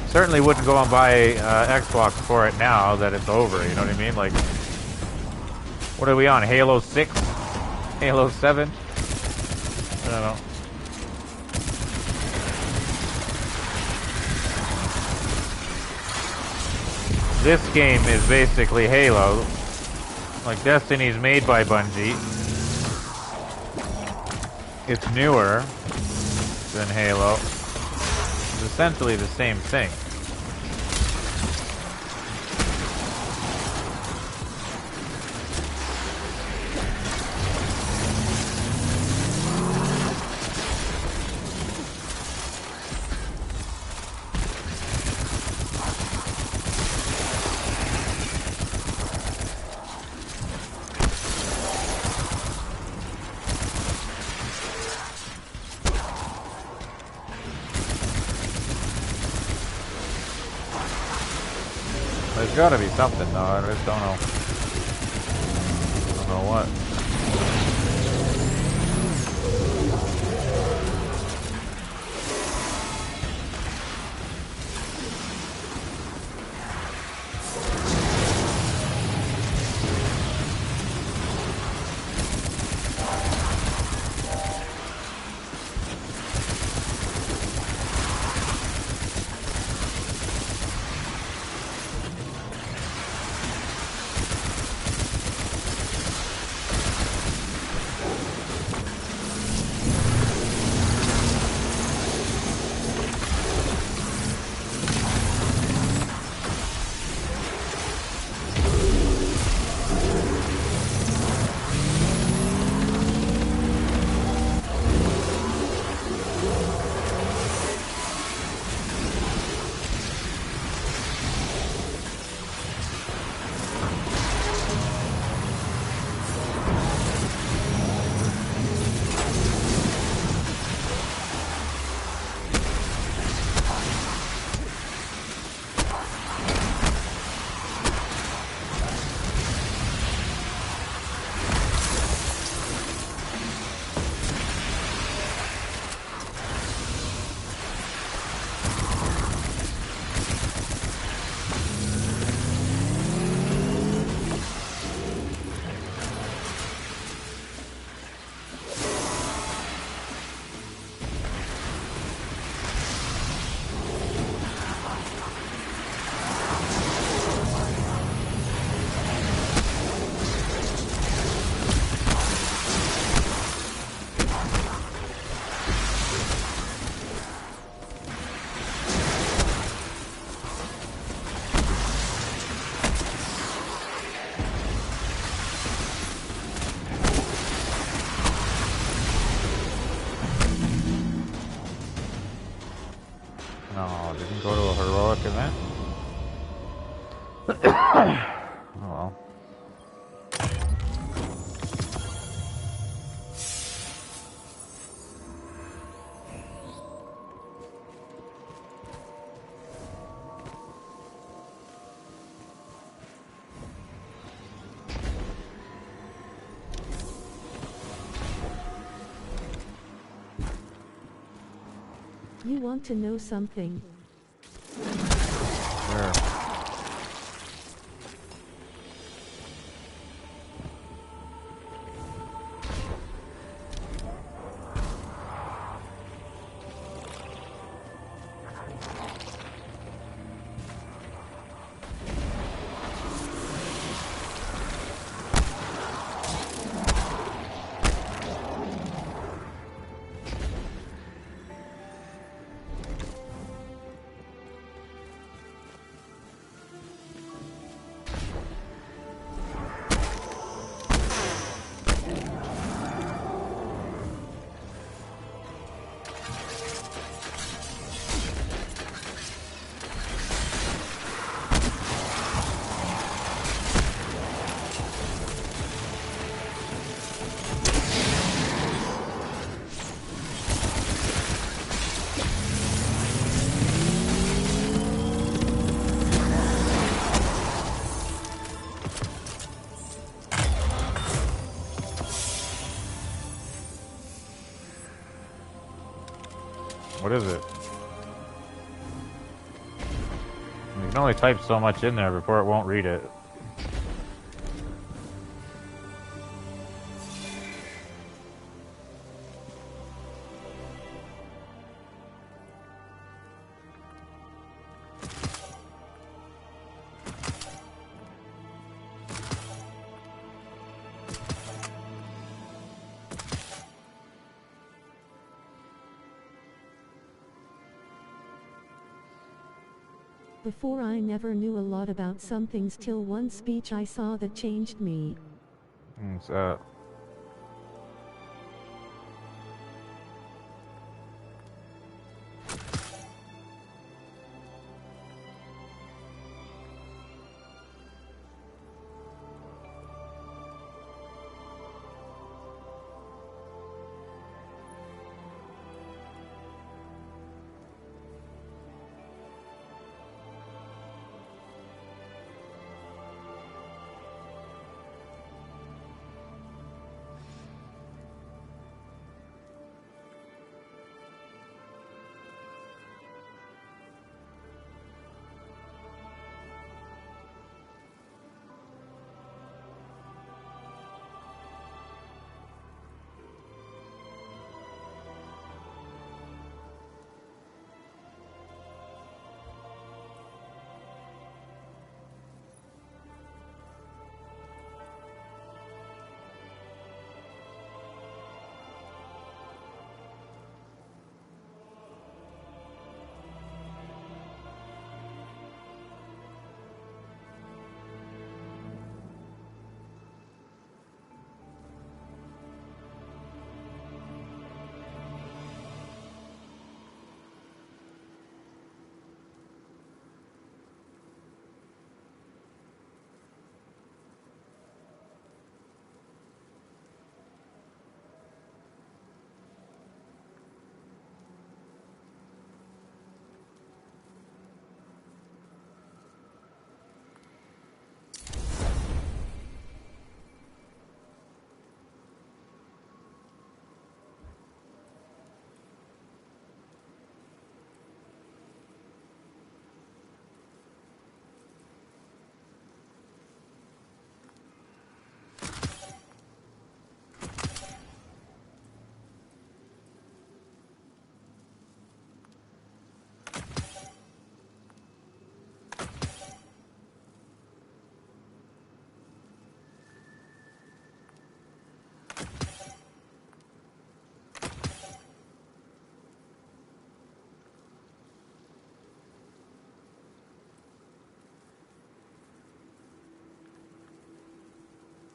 Certainly wouldn't go and buy Xbox for it now that it's over, you know what I mean? Like, what are we on? Halo 6? Halo 7? I don't know. This game is basically Halo. Like, Destiny's made by Bungie. It's newer than Halo. It's essentially the same thing. There's gotta be something though, I just don't know. I don't know what. luck event. Oh well. You want to know something? Sure. What is it? You can only type so much in there before it won't read it. Before I never knew a lot about some things till one speech I saw that changed me. What's that?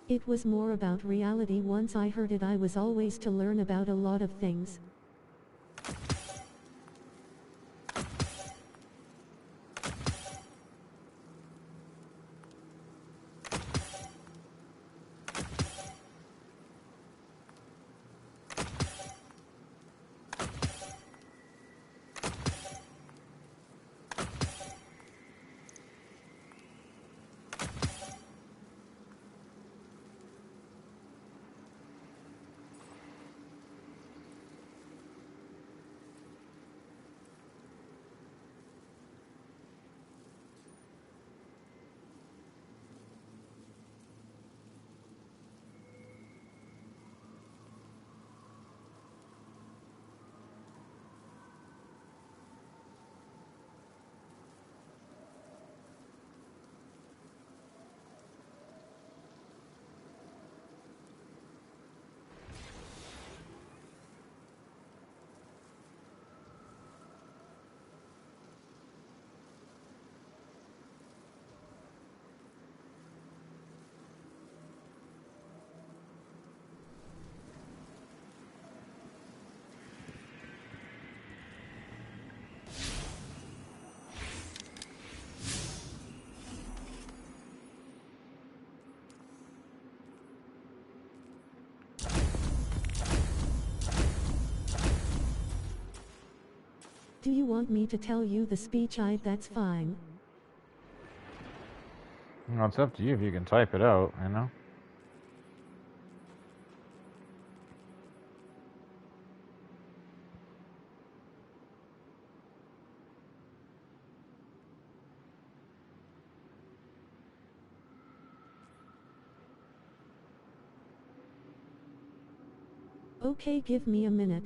It was more about reality. Once I heard it, I was always to learn about a lot of things. Do you want me to tell you the speech? That's fine. Well, it's up to you if you can type it out, you know? Okay, give me a minute.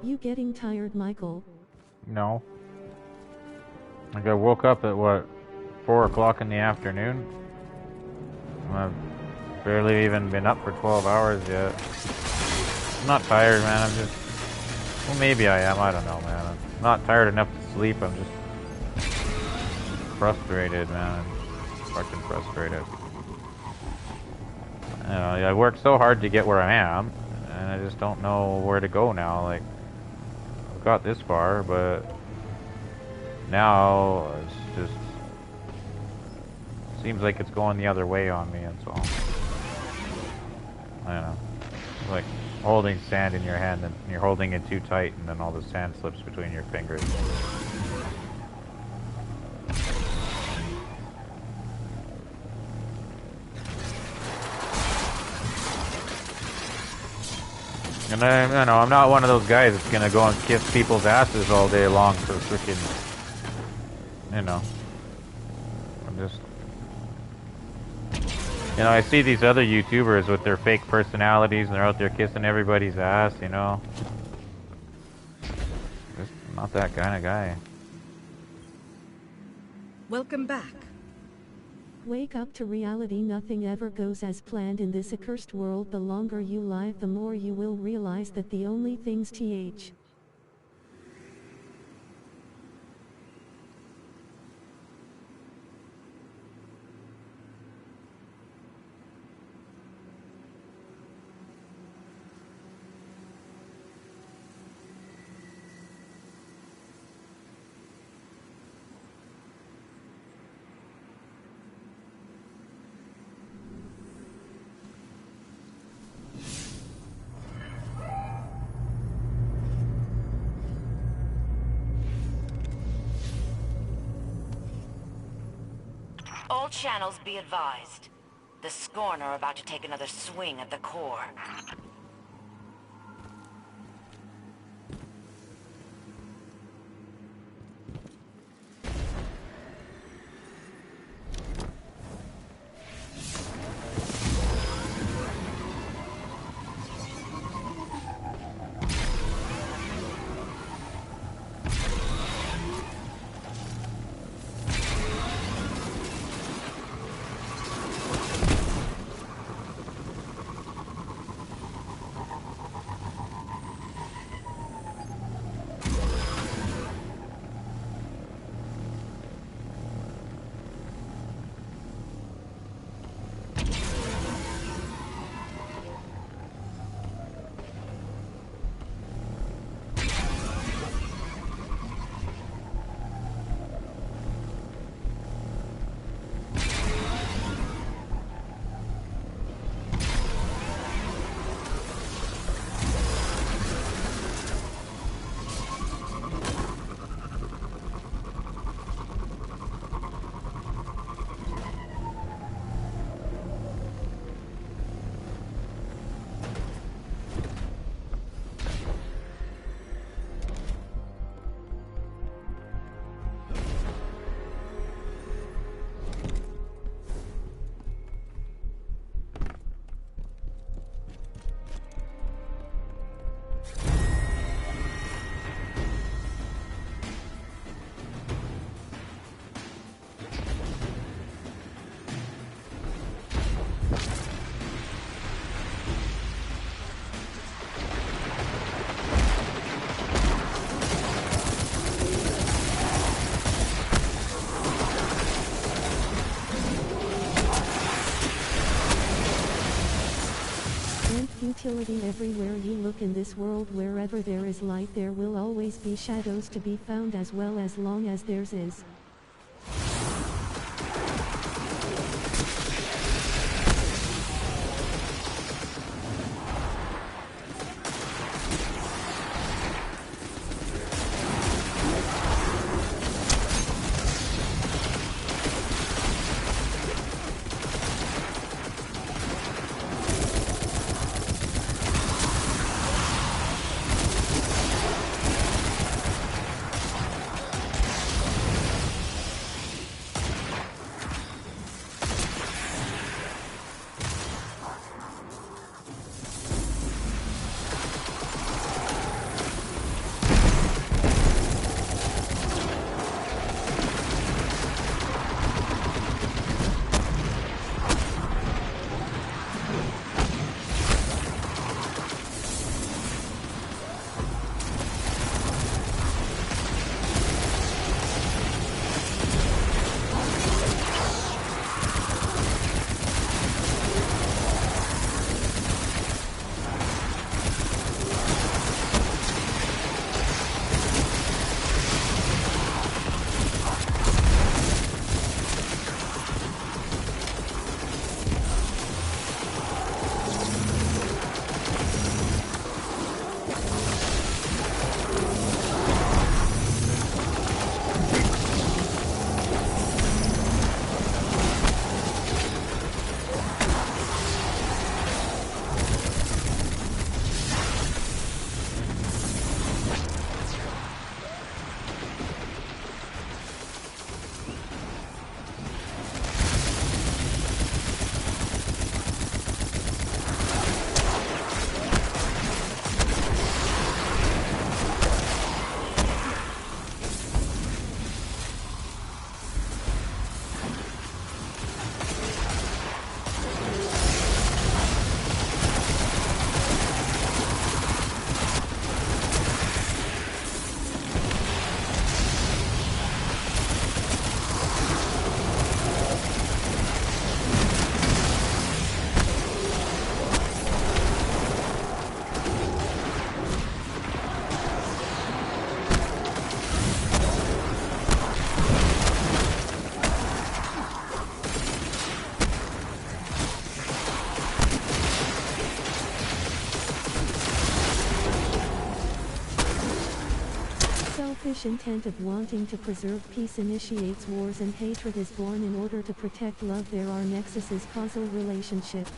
You getting tired, Michael? No. Like I woke up at what, 4 o'clock in the afternoon? I've barely even been up for 12 hours yet. I'm not tired, man. I'm just... Well, maybe I am. I don't know, man. I'm not tired enough to sleep. I'm just frustrated, man. I'm fucking frustrated. You know, I worked so hard to get where I am, and I just don't know where to go now. Like, I've got this far, but now it's just seems like it's going the other way on me, and so I don't know. It's like holding sand in your hand and you're holding it too tight, and then all the sand slips between your fingers. And I, you know, I'm not one of those guys that's gonna go and kiss people's asses all day long for freaking, you know. I'm just, you know, I see these other YouTubers with their fake personalities and they're out there kissing everybody's ass, you know. Just not that kind of guy. Welcome back. Wake up to reality. Nothing ever goes as planned in this accursed world. The longer you live, the more you will realize that the only things All channels be advised. The Scorn are about to take another swing at the core. futility everywhere you look in this world. Wherever there is light, there will always be shadows to be found, as well, as long as theirs is. selfish intent of wanting to preserve peace initiates wars, and hatred is born in order to protect love. There are nexuses, causal relationship.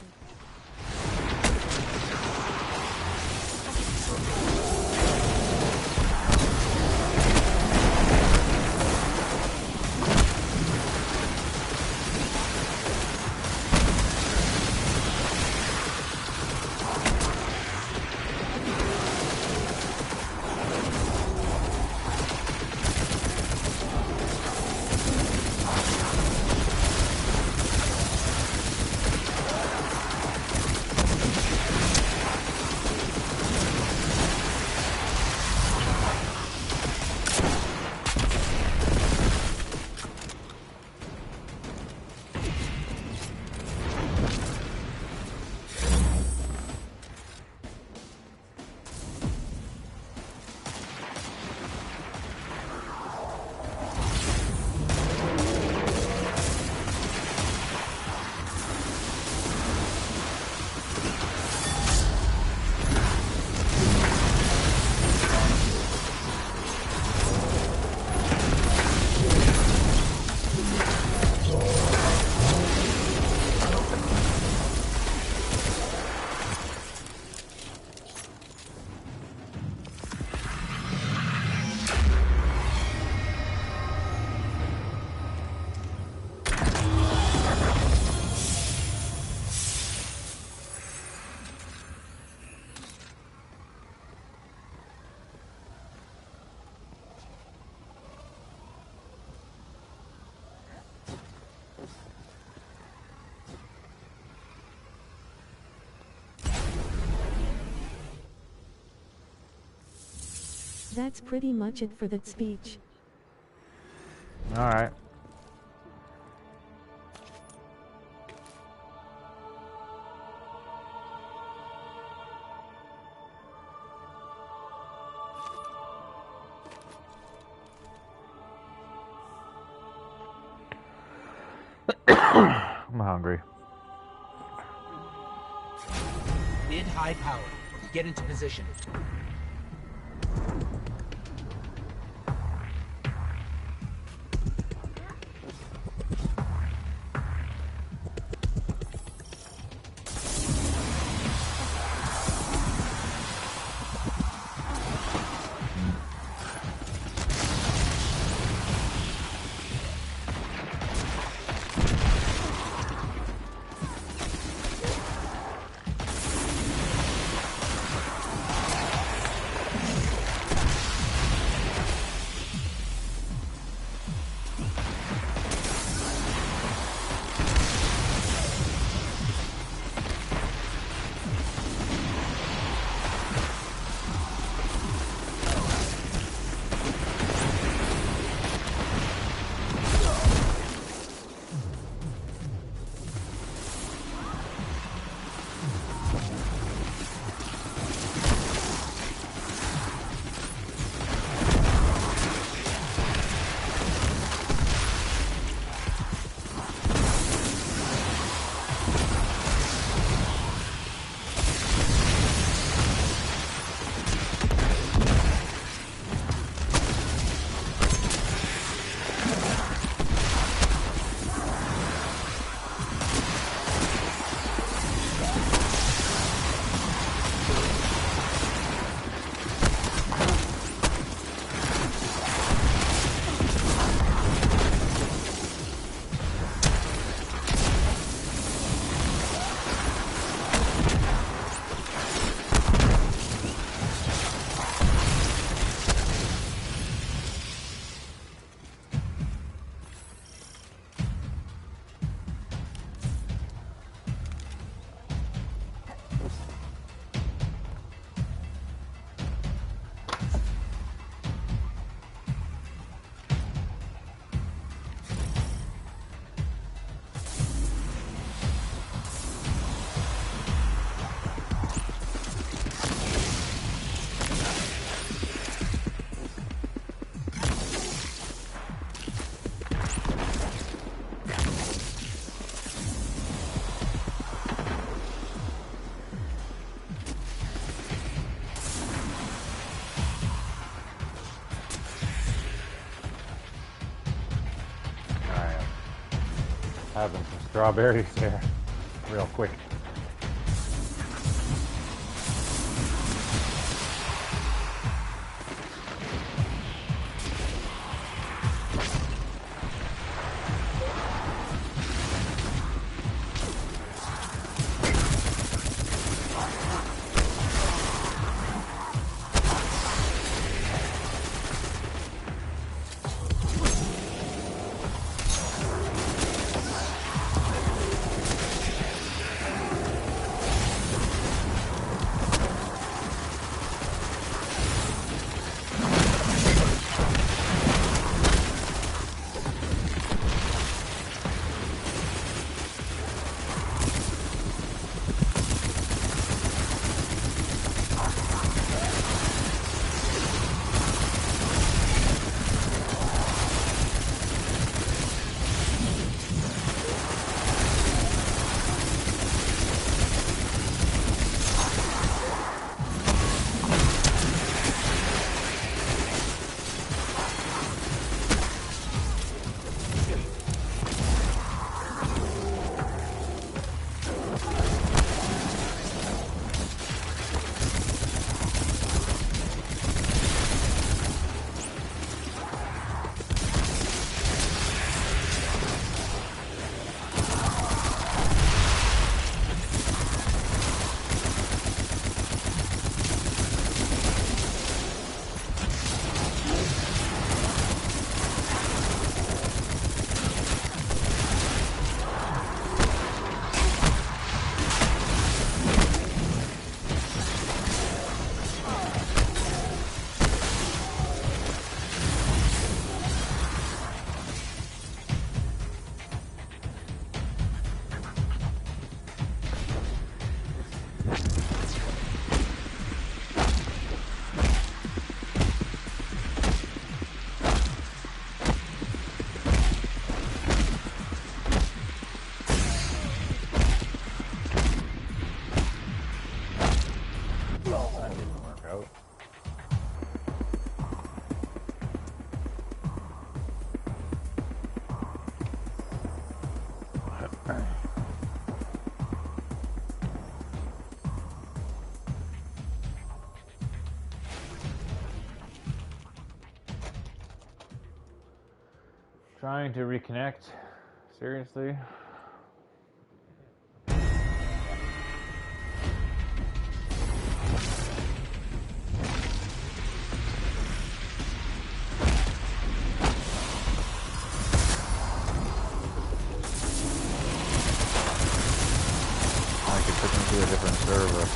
That's pretty much it for that speech. Alright. I'm hungry. Mid-high power. Get into position. Having some strawberries there, real quick. Trying to reconnect? Seriously? I could put them to a different server.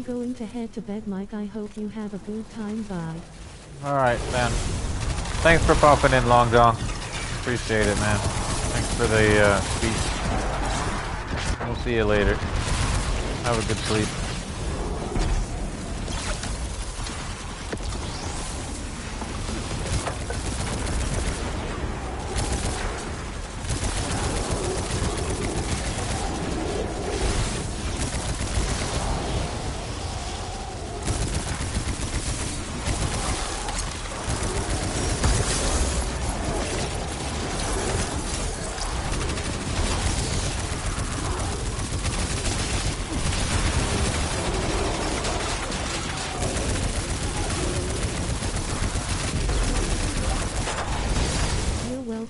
Going to head to bed, Mike. I hope you have a good time. Bye. Alright, man. Thanks for popping in, Long John. Appreciate it, man. Thanks for the speech. We'll see you later. Have a good sleep.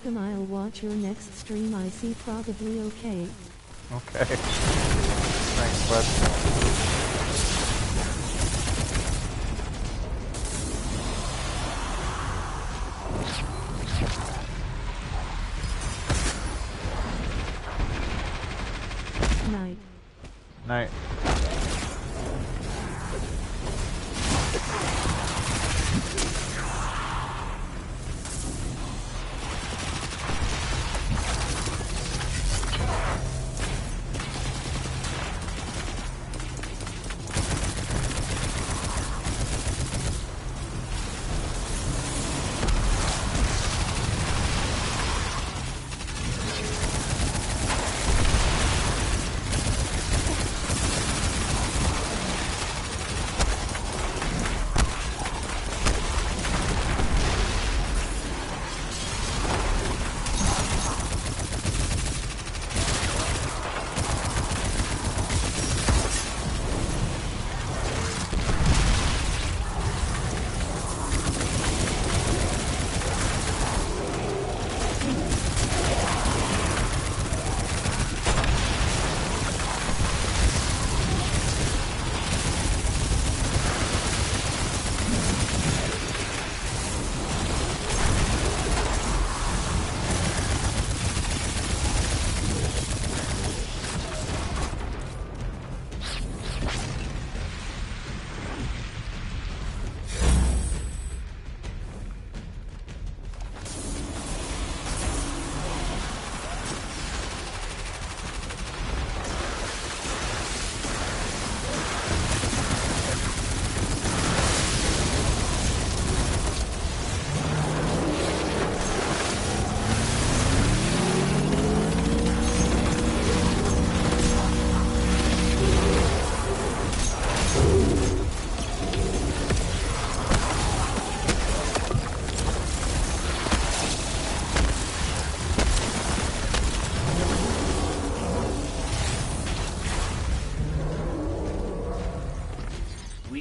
welcome. I'll watch your next stream. I see. Probably okay. Okay. Thanks, bud. Night. Night.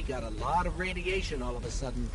Got a lot of radiation all of a sudden.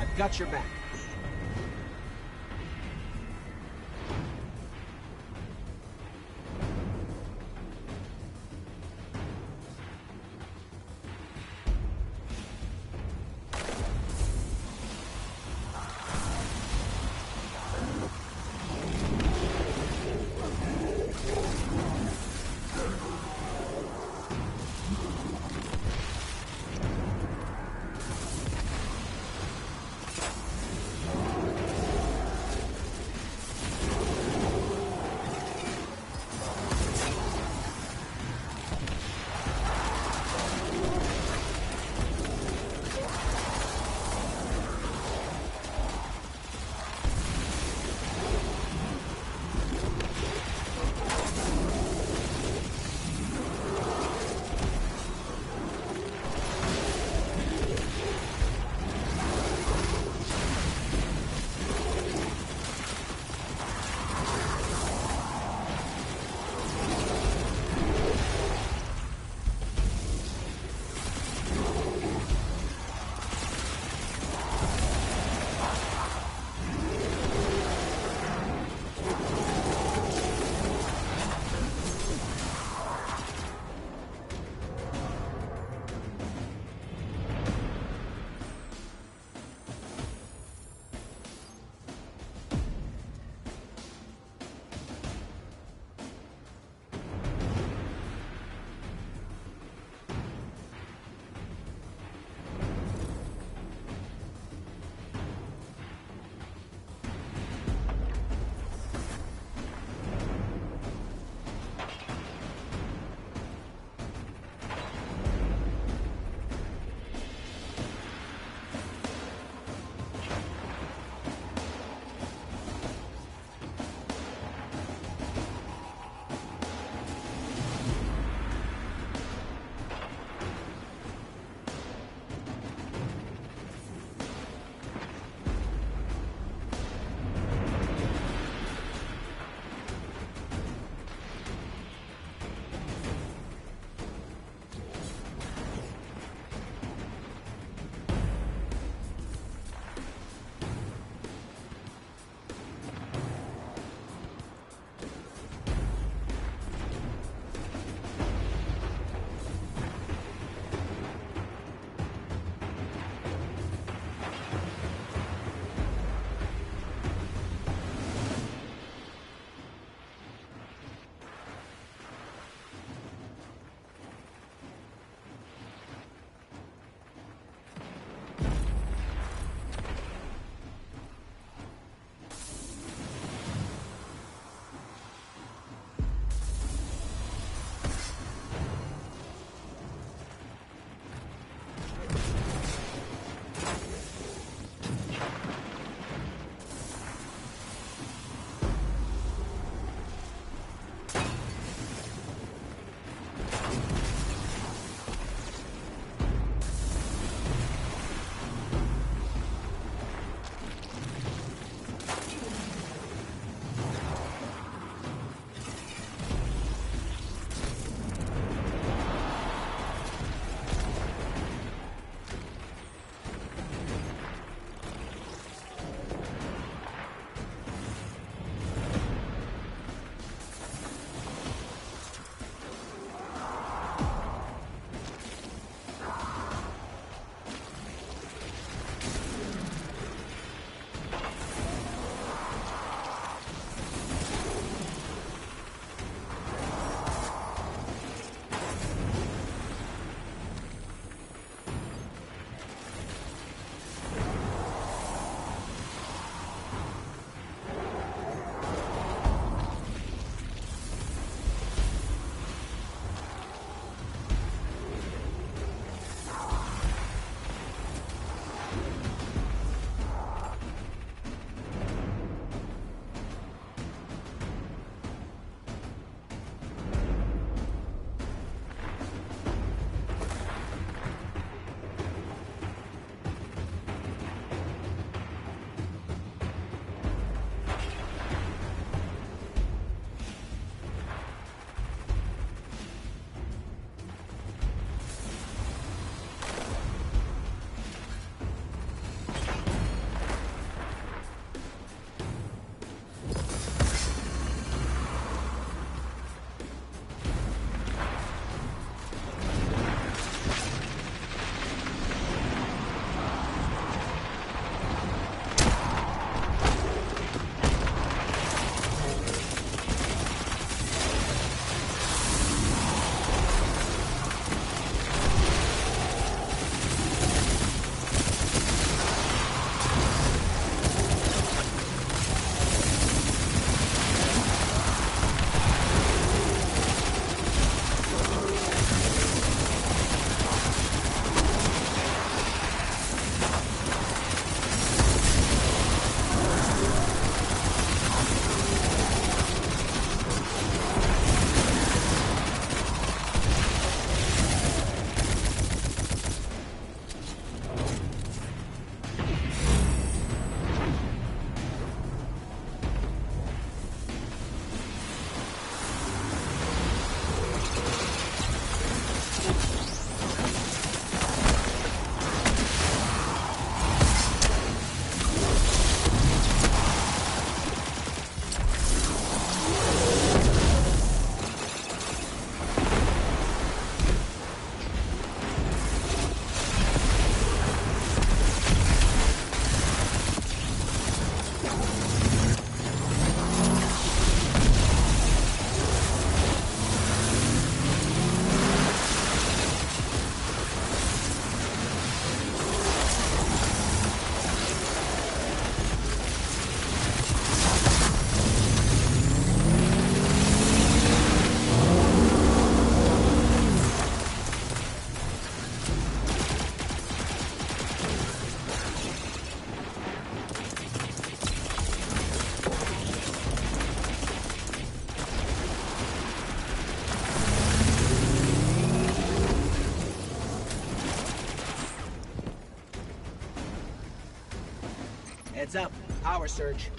I've got your back. Heads up. Power surge.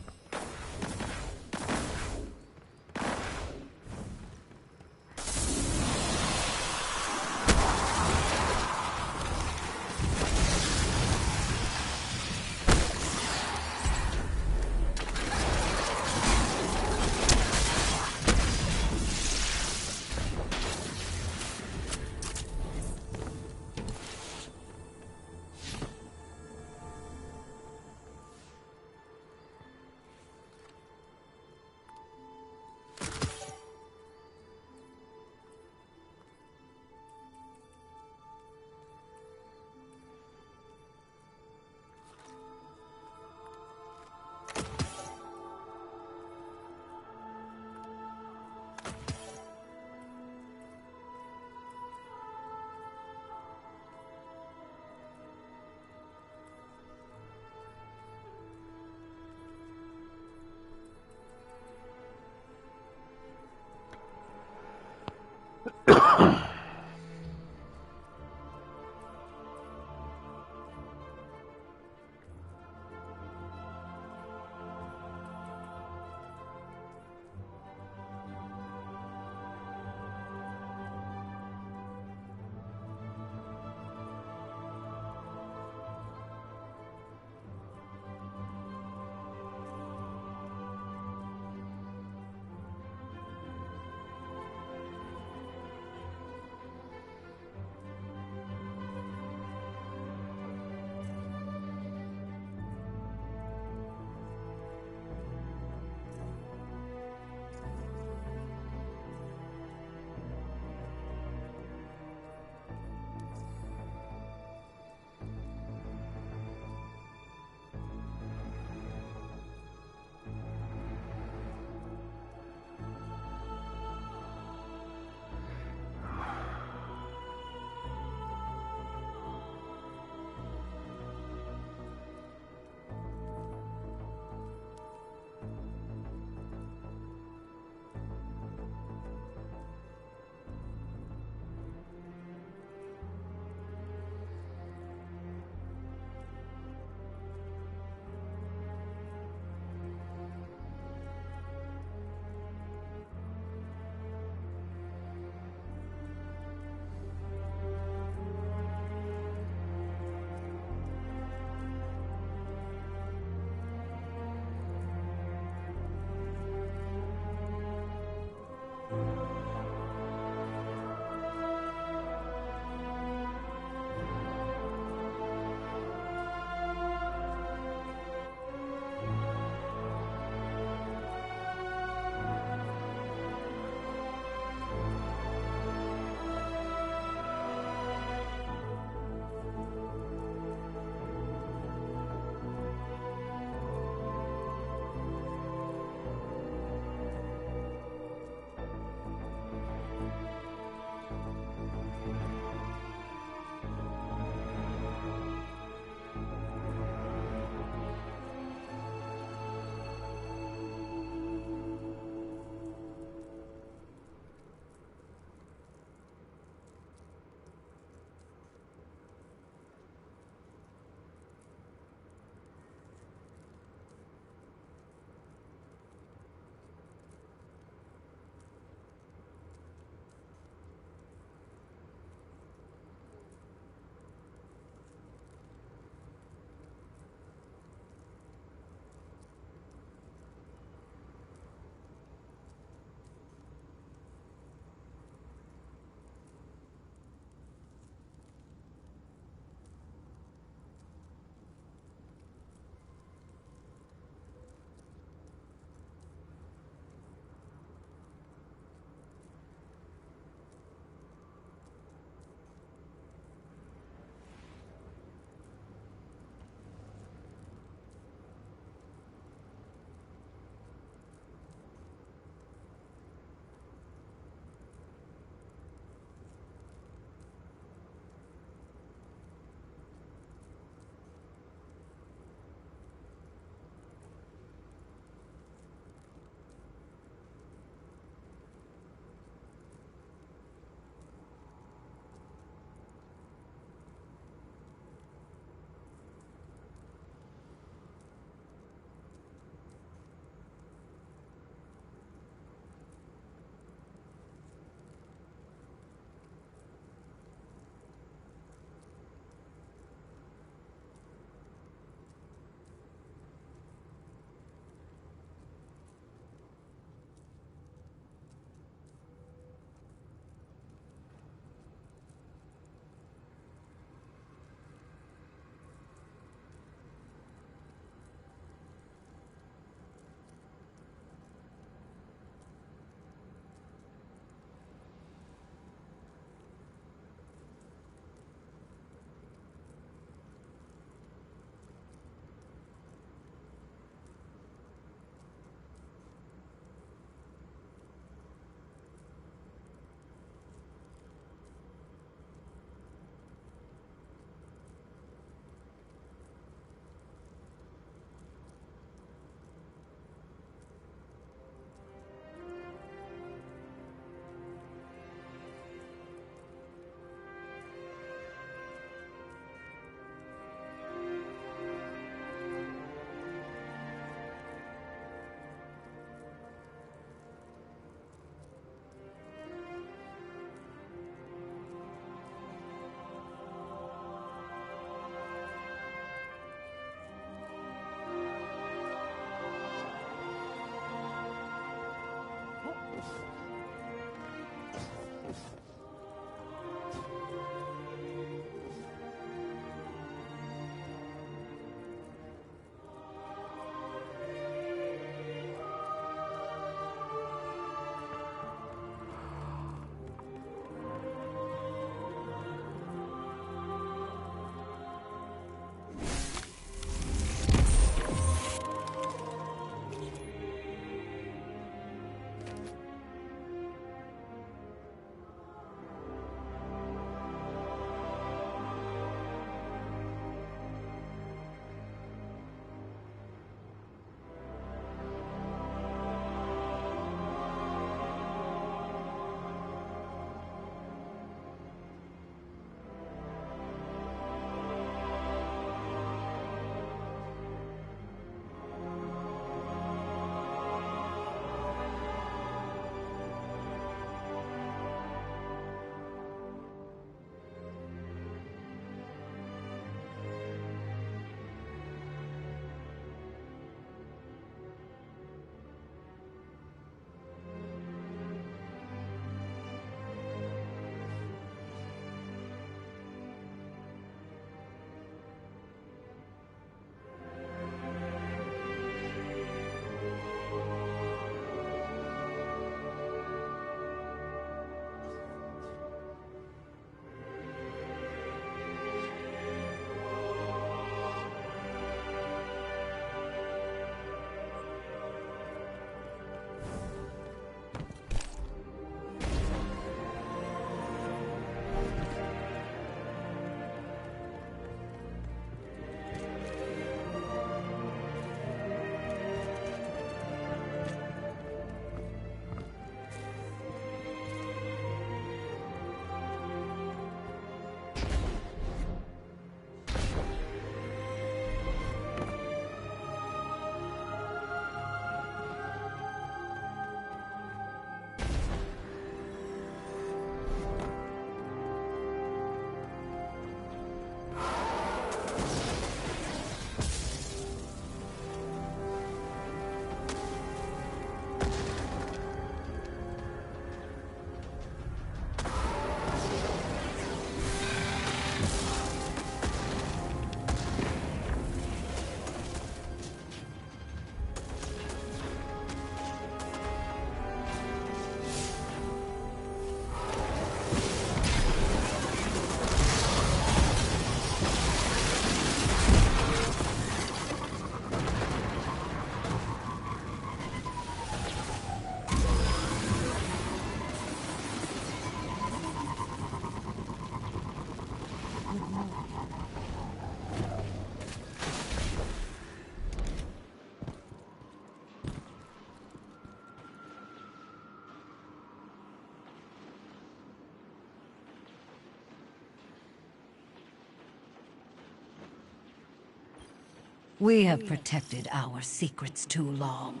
We have protected our secrets too long.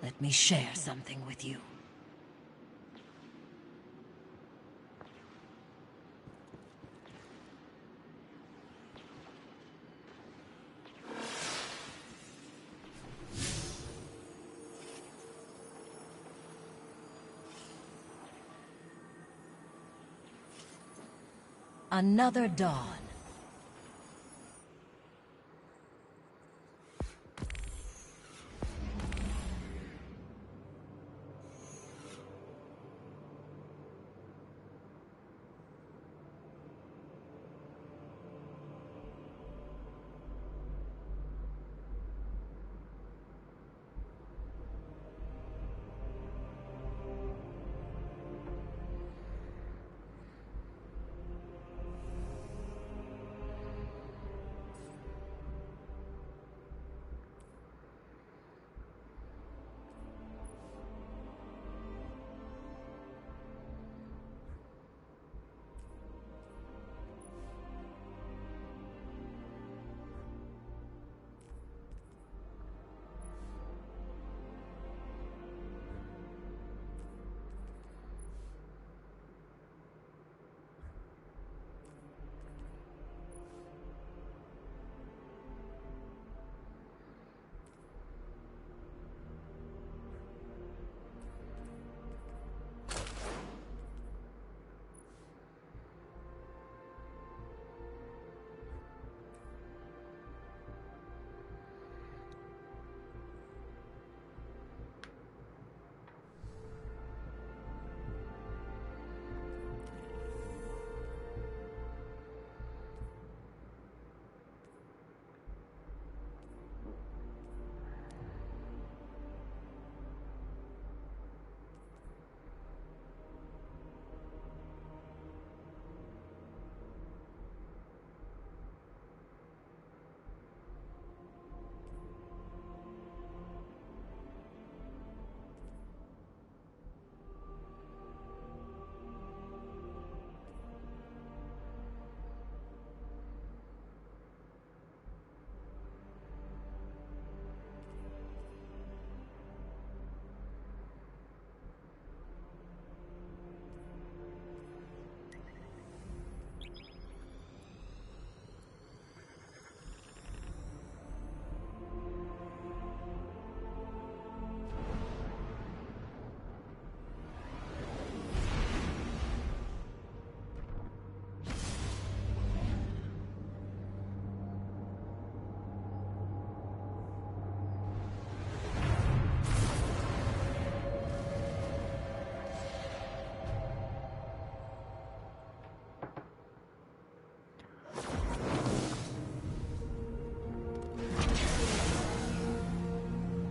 Let me share something with you. Another dawn.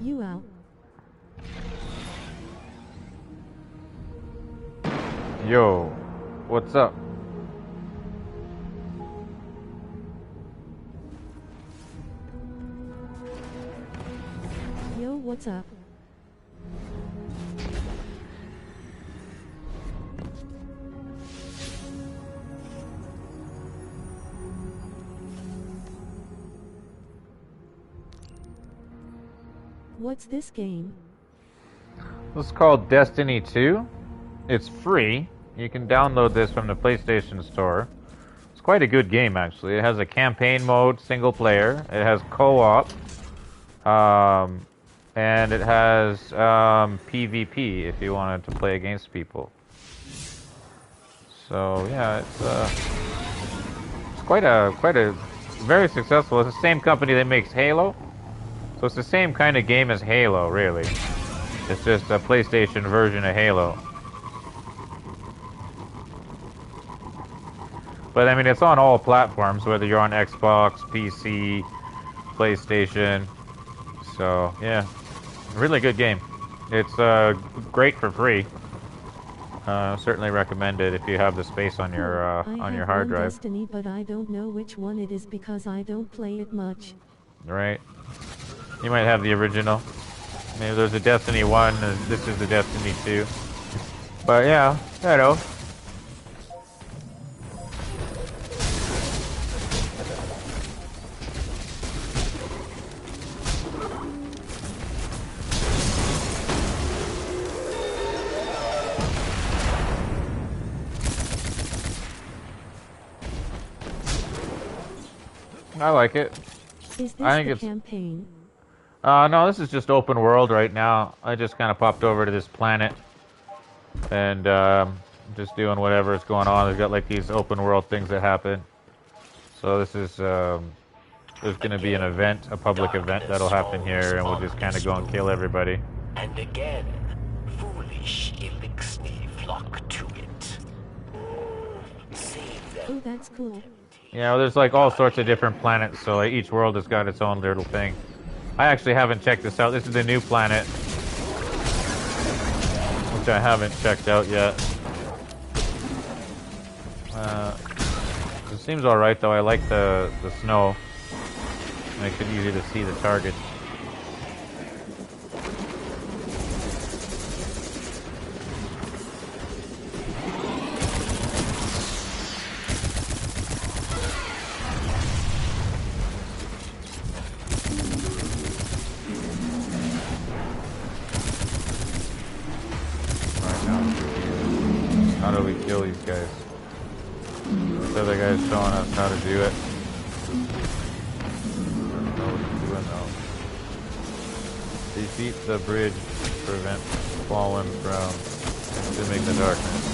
You out. Yo, what's up? Yo, what's up? What's this game? This is called Destiny 2. It's free. You can download this from the PlayStation Store. It's quite a good game, actually. It has a campaign mode, single player. It has co-op. And it has PvP if you wanted to play against people. So yeah, it's quite a very successful. It's the same company that makes Halo. So it's the same kind of game as Halo, really. It's just a PlayStation version of Halo. But I mean, it's on all platforms, whether you're on Xbox, PC, PlayStation. So yeah, really good game. It's great for free. Certainly recommend it if you have the space on your hard drive. Destiny, but I don't know which one it is because I don't play it much. Right. You might have the original. Maybe there's a Destiny 1, and this is the Destiny 2. But yeah, I know. I like it. Is this I think the it's campaign? no, this is just open world right now. I just kind of popped over to this planet and just doing whatever is going on. They've got like these open world things that happen. So this is there's going to be an event, a public event that'll happen here, and we'll just kind of go and kill everybody. And again, foolish Elixni flock to it. Save them. Oh, that's cool. Yeah, well, there's like all sorts of different planets, so like each world has got its own little thing. I actually haven't checked this out. This is the new planet, which I haven't checked out yet. It seems alright though. I like the snow. Makes it easy to see the targets. How do we kill these guys? This other guy's showing us how to do it. I don't know what he's doing though. Defeat the bridge, prevent fallen from consuming the darkness.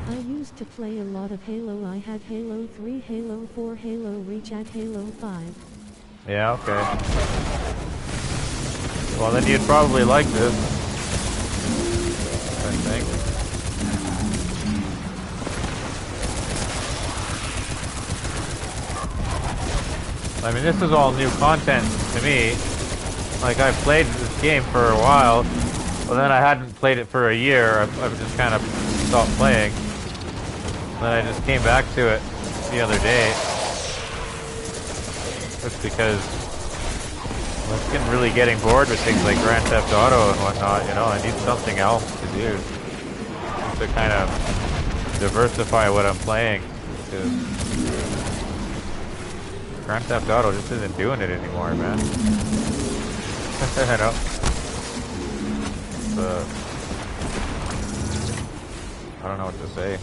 I used to play a lot of Halo. I had Halo 3, Halo 4, Halo Reach, and Halo 5. Yeah, okay. Well, then you'd probably like this, I think. I mean, this is all new content to me. Like, I've played this game for a while, but then I hadn't played it for a year. I've just kind of stopped playing. Then I just came back to it the other day. Just because I'm really getting bored with things like Grand Theft Auto and whatnot, you know. I need something else to do. Just to kind of diversify what I'm playing. Because Grand Theft Auto just isn't doing it anymore, man. I know. I don't know what to say.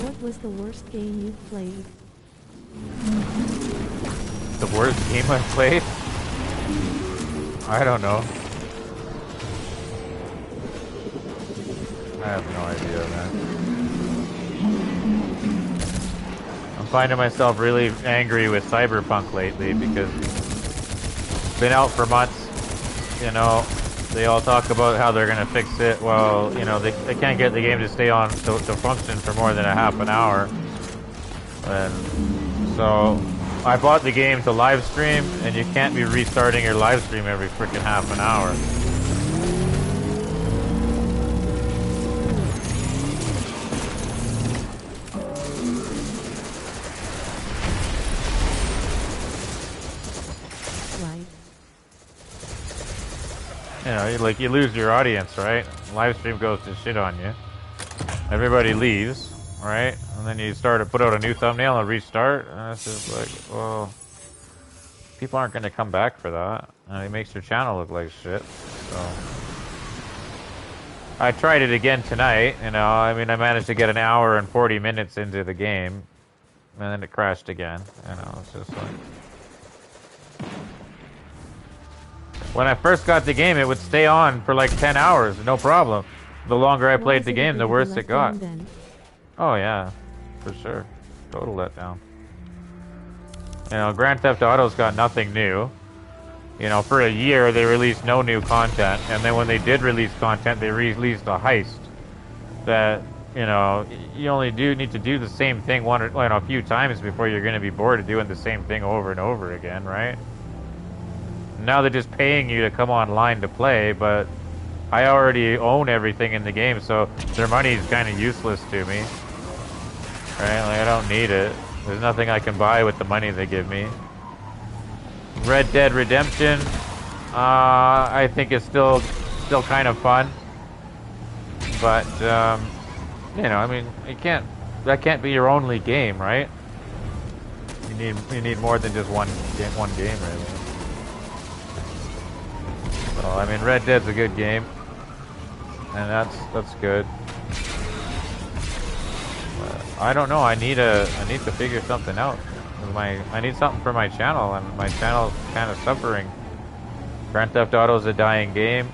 What was the worst game you've played? The worst game I've played? I don't know. I have no idea, man. I'm finding myself really angry with Cyberpunk lately because it's been out for months, you know. They all talk about how they're gonna fix it. Well, you know, they can't get the game to stay on to function for more than a half an hour. And so I bought the game to live stream, and you can't be restarting your live stream every freaking half an hour. You know, like, you lose your audience, right? Live stream goes to shit on you. Everybody leaves, right? And then you start to put out a new thumbnail and restart, and it's just like, well, people aren't going to come back for that, and it makes your channel look like shit. So I tried it again tonight, you know. I mean, I managed to get an hour and 40 minutes into the game, and then it crashed again. You know, it's just like, when I first got the game, it would stay on for like 10 hours, no problem. The longer I played the game, the worse it got. Oh yeah, for sure. Total letdown. You know, Grand Theft Auto's got nothing new. You know, for a year they released no new content, and then when they did release content, they released a heist that, you know, you only need to do the same thing a few times before you're going to be bored of doing the same thing over and over again, right? Now they're just paying you to come online to play, but I already own everything in the game, so their money is kind of useless to me. Right? Like, I don't need it. There's nothing I can buy with the money they give me. Red Dead Redemption, I think it's still kind of fun. But, you know, I mean, that can't be your only game, right? You need more than just one game, really. So, I mean, Red Dead's a good game, and that's good. I don't know. I need to figure something out. I need something for my channel, and my channel's kind of suffering. Grand Theft Auto's a dying game.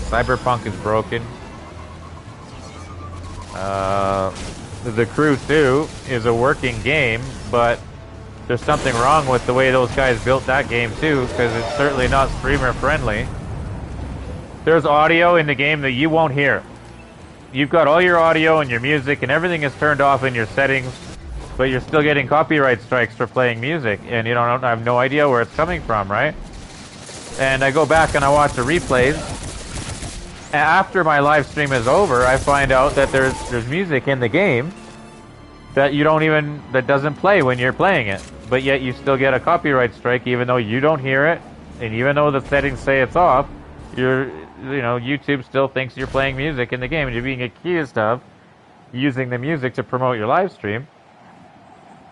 Cyberpunk is broken. The Crew 2 is a working game, but there's something wrong with the way those guys built that game too, because it's certainly not streamer friendly. There's audio in the game that you won't hear. You've got all your audio and your music and everything is turned off in your settings, but you're still getting copyright strikes for playing music, and you don't have no idea where it's coming from, right? And I go back and I watch the replays. After my live stream is over, I find out that there's music in the game that that doesn't play when you're playing it, but yet you still get a copyright strike even though you don't hear it, and even though the settings say it's off, YouTube still thinks you're playing music in the game, and you're being accused of using the music to promote your live stream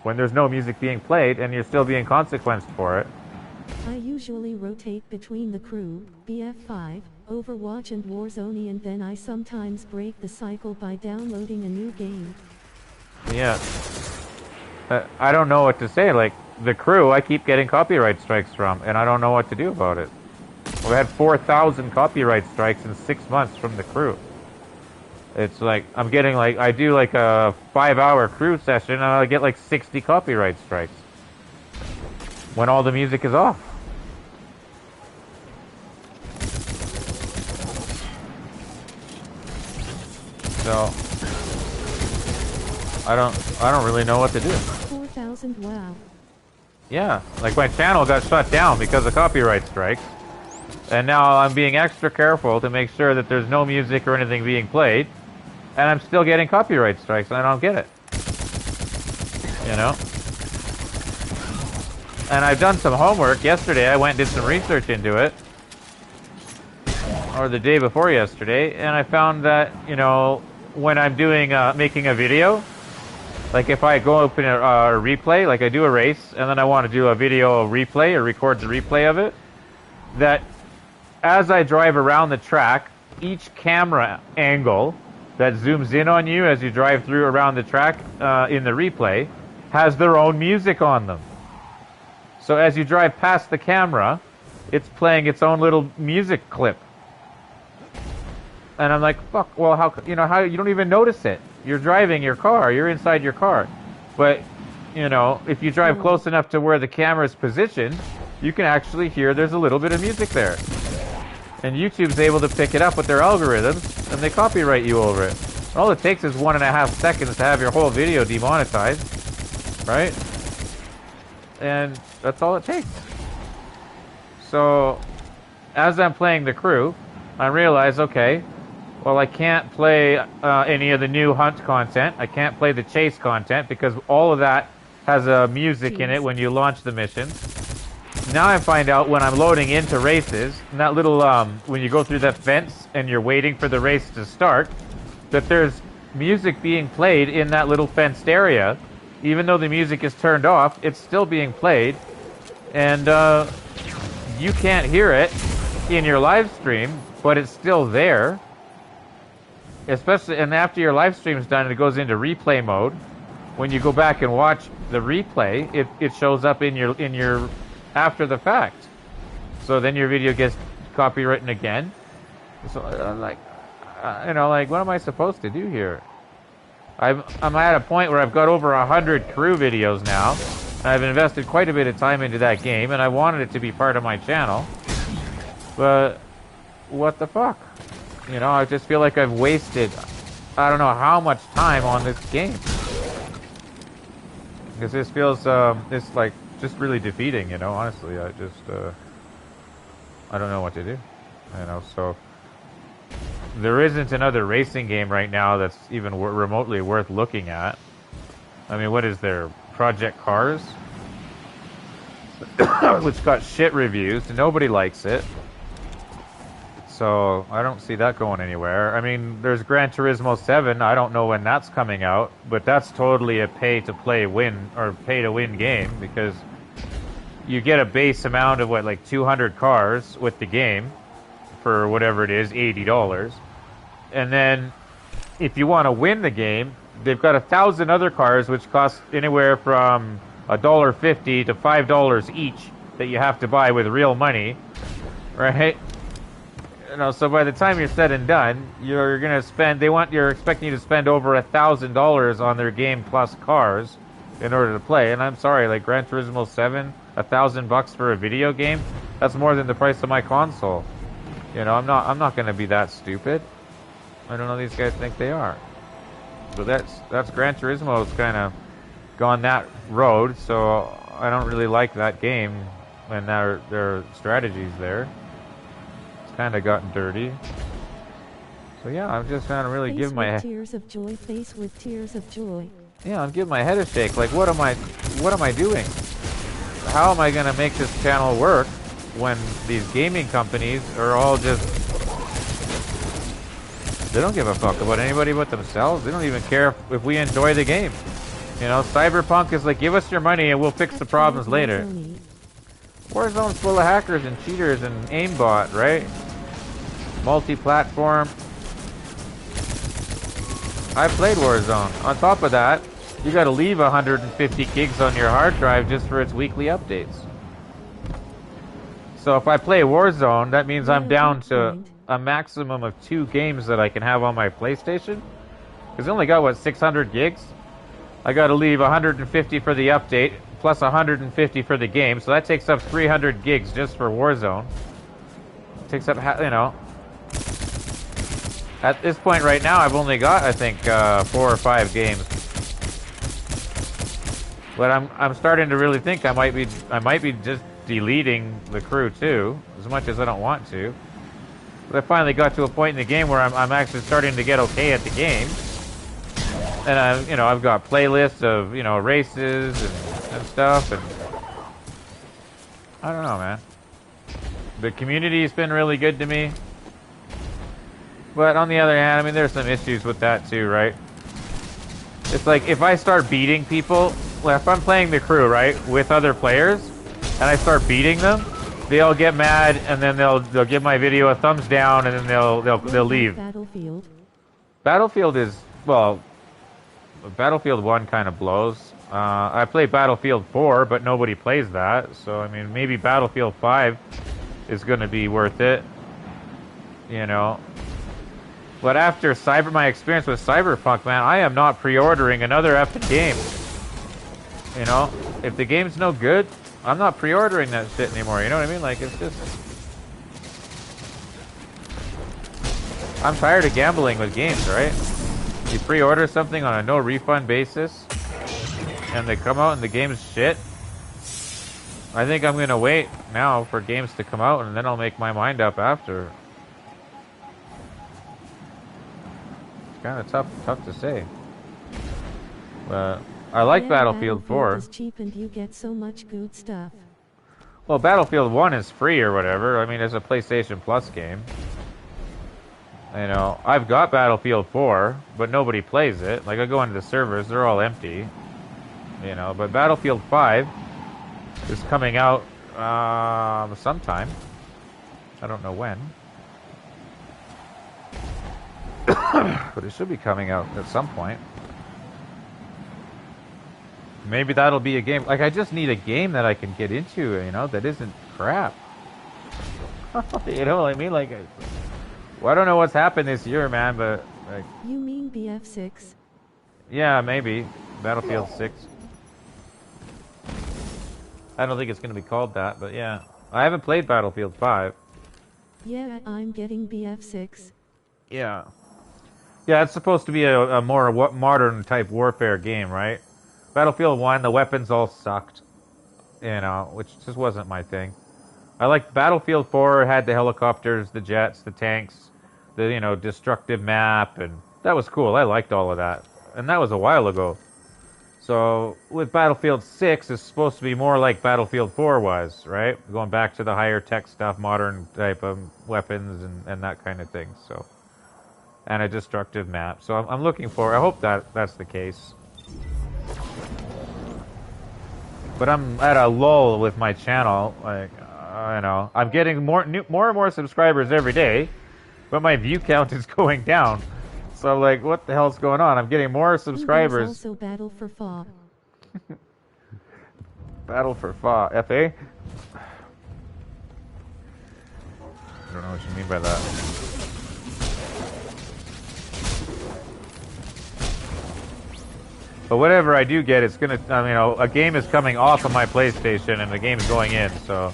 when there's no music being played, and you're still being consequenced for it. I usually rotate between the Crew, BF5, Overwatch and Warzone, and then I sometimes break the cycle by downloading a new game. Yeah. I don't know what to say. Like, the Crew, I keep getting copyright strikes from, and I don't know what to do about it. We had 4,000 copyright strikes in 6 months from the Crew. It's like, I'm getting like, I do like a 5-hour Crew session, and I get like 60 copyright strikes when all the music is off. So I don't really know what to do. 4,000, wow. Yeah, like my channel got shut down because of copyright strikes. And now I'm being extra careful to make sure that there's no music or anything being played. And I'm still getting copyright strikes, and I don't get it. You know? And I've done some homework. Yesterday I went and did some research into it. Or the day before yesterday. And I found that, you know, when I'm doing, making a video, like if I go open a replay, like I do a race, and then I want to do a video replay, or record the replay of it, that as I drive around the track, each camera angle that zooms in on you as you drive through around the track in the replay has their own music on them. So as you drive past the camera, it's playing its own little music clip. And I'm like, fuck, well, how you don't even notice it. You're driving your car, you're inside your car. But, you know, if you drive close enough to where the camera is positioned, you can actually hear there's a little bit of music there. And YouTube's able to pick it up with their algorithms, and they copyright you over it. And all it takes is 1.5 seconds to have your whole video demonetized, right? And that's all it takes. So, as I'm playing the Crew, I realize, okay, well, I can't play any of the new hunt content. I can't play the chase content because all of that has music in it when you launch the missions. Now I find out when I'm loading into races, and that little, when you go through that fence and you're waiting for the race to start, that there's music being played in that little fenced area. Even though the music is turned off, it's still being played. And you can't hear it in your live stream, but it's still there. Especially, and after your live stream's done and it goes into replay mode, when you go back and watch the replay, it shows up in your after the fact. So then your video gets copywritten again. So I'm like, like, what am I supposed to do here? I'm at a point where I've got over 100 Crew videos now. And I've invested quite a bit of time into that game, and I wanted it to be part of my channel. But what the fuck? You know, I just feel like I've wasted, I don't know how much time on this game. Because this feels, it's like, just really defeating, you know, honestly. I just, I don't know what to do. You know, so there isn't another racing game right now that's even remotely worth looking at. I mean, what is there? Project Cars, which got shit reviews, and nobody likes it. So I don't see that going anywhere. I mean, there's Gran Turismo 7. I don't know when that's coming out, but that's totally a pay-to-win game, because you get a base amount of what, like 200 cars with the game for whatever it is, $80. And then if you want to win the game, they've got 1,000 other cars which cost anywhere from $1.50 to $5 each that you have to buy with real money, right? You know, so by the time you're said and done, you're gonna spend. You're expecting you to spend over $1,000 on their game plus cars in order to play. And I'm sorry, like Gran Turismo 7, $1,000 for a video game, that's more than the price of my console. You know, I'm not gonna be that stupid. I don't know, these guys think they are. So that's Gran Turismo's kind of gone that road. So I don't really like that game and their strategies there. Kind of gotten dirty. So yeah, I'm just trying to really give my tears of joy, face with tears of joy. Yeah, I'm giving my head a shake. Like, what am I doing? How am I gonna make this channel work when these gaming companies are all just, they don't give a fuck about anybody but themselves. They don't even care if we enjoy the game. You know, Cyberpunk is like, give us your money and we'll fix the problems later. Warzone's full of hackers and cheaters and aimbot, right? Multi-platform. I played Warzone. On top of that, you gotta leave 150 gigs on your hard drive just for its weekly updates. So if I play Warzone, that means I'm down to a maximum of 2 games that I can have on my PlayStation. Because I only got, what, 600 gigs? I gotta leave 150 for the update, plus 150 for the game, so that takes up 300 gigs just for Warzone. It takes up, you know. At this point right now, I've only got, I think, 4 or 5 games. But I'm starting to really think I might be just deleting the crew too, as much as I don't want to. But I finally got to a point in the game where I'm actually starting to get okay at the game. And I've got playlists of, you know, races and stuff, and I don't know, man. The community's been really good to me. But on the other hand, I mean, there's some issues with that too, right? It's like, if I start beating people, well, if I'm playing the crew, right, with other players, and I start beating them, they all get mad, and then they'll give my video a thumbs down, and then they'll leave. Battlefield is, well, Battlefield 1 kind of blows. I play Battlefield 4, but nobody plays that, so I mean, maybe Battlefield 5 is going to be worth it, you know. But after my experience with Cyberpunk, man, I am not pre-ordering another effing game. You know, if the game's no good, I'm not pre-ordering that shit anymore, you know what I mean? Like, it's just, I'm tired of gambling with games, right? You pre-order something on a no refund basis, and they come out and the game's shit. I think I'm gonna wait now for games to come out, and then I'll make my mind up after. It's kind of tough to say. But I like Battlefield 4. Is cheap and you get so much good stuff. Well, Battlefield 1 is free or whatever. I mean, it's a PlayStation Plus game. You know, I've got Battlefield 4, but nobody plays it. Like, I go into the servers, they're all empty. You know, but Battlefield 5 is coming out sometime. I don't know when. But it should be coming out at some point. Maybe that'll be a game. Like, I just need a game that I can get into, you know, that isn't crap. You know what I mean? Like, well, I don't know what's happened this year, man, but like... You mean BF6? Yeah, maybe. Battlefield 6. I don't think it's going to be called that, but yeah. I haven't played Battlefield 5. Yeah, I'm getting BF6. Yeah. Yeah, it's supposed to be a more modern type warfare game, right? Battlefield 1, the weapons all sucked. You know, which just wasn't my thing. I liked Battlefield 4, had the helicopters, the jets, the tanks, the, you know, destructive map, and that was cool. I liked all of that. And that was a while ago. So with Battlefield 6, it's supposed to be more like Battlefield 4 was, right? Going back to the higher tech stuff, modern type of weapons and that kind of thing. So, and a destructive map. So I'm looking for. I hope that's the case. But I'm at a lull with my channel. Like, you know, I'm getting more and more subscribers every day, but my view count is going down. So, like, what the hell's going on? I'm getting more subscribers. Also Battle for FA. Battle for FA. F-A? I don't know what you mean by that. But whatever I do get, it's gonna, you know, a game is coming off of my PlayStation and the game's going in, so.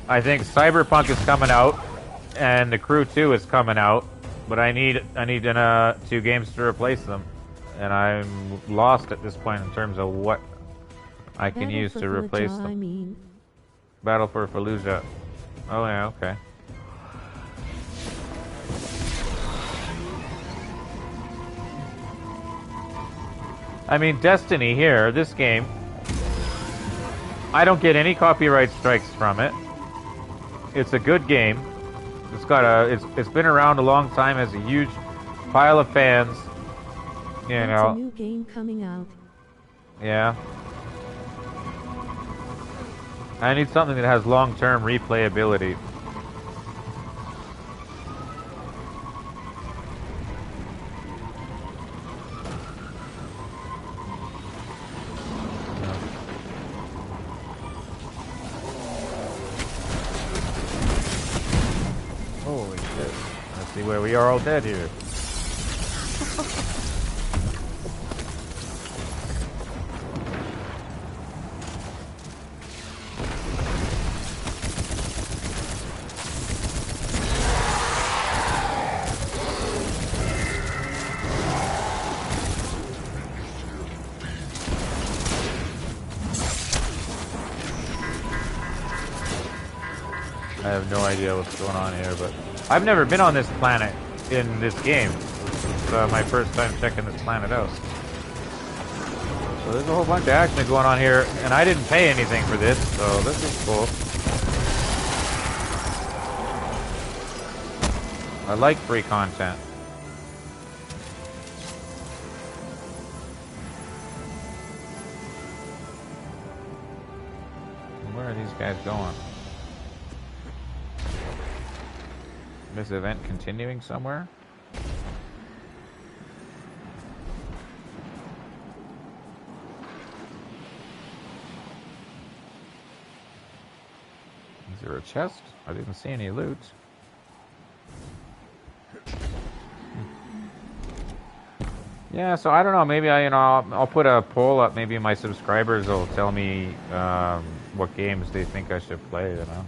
I think Cyberpunk is coming out, and The Crew 2 is coming out. But I need 2 games to replace them, and I'm lost at this point in terms of what I can use to replace them. Battle for Fallujah. Oh yeah, okay. I mean, Destiny here, this game, I don't get any copyright strikes from it. It's a good game. It's got it's been around a long time, has a huge pile of fans. You know. It's a new game coming out. Yeah. I need something that has long-term replayability. Holy shit. Let's see where we are all dead here. I have no idea what's going on here, but I've never been on this planet in this game. It's my first time checking this planet out. So there's a whole bunch of action going on here, and I didn't pay anything for this, so this is cool. I like free content. Where are these guys going? This event continuing somewhere? Is there a chest? I didn't see any loot. Yeah, so I don't know. Maybe I'll put a poll up. Maybe my subscribers will tell me what games they think I should play. You know,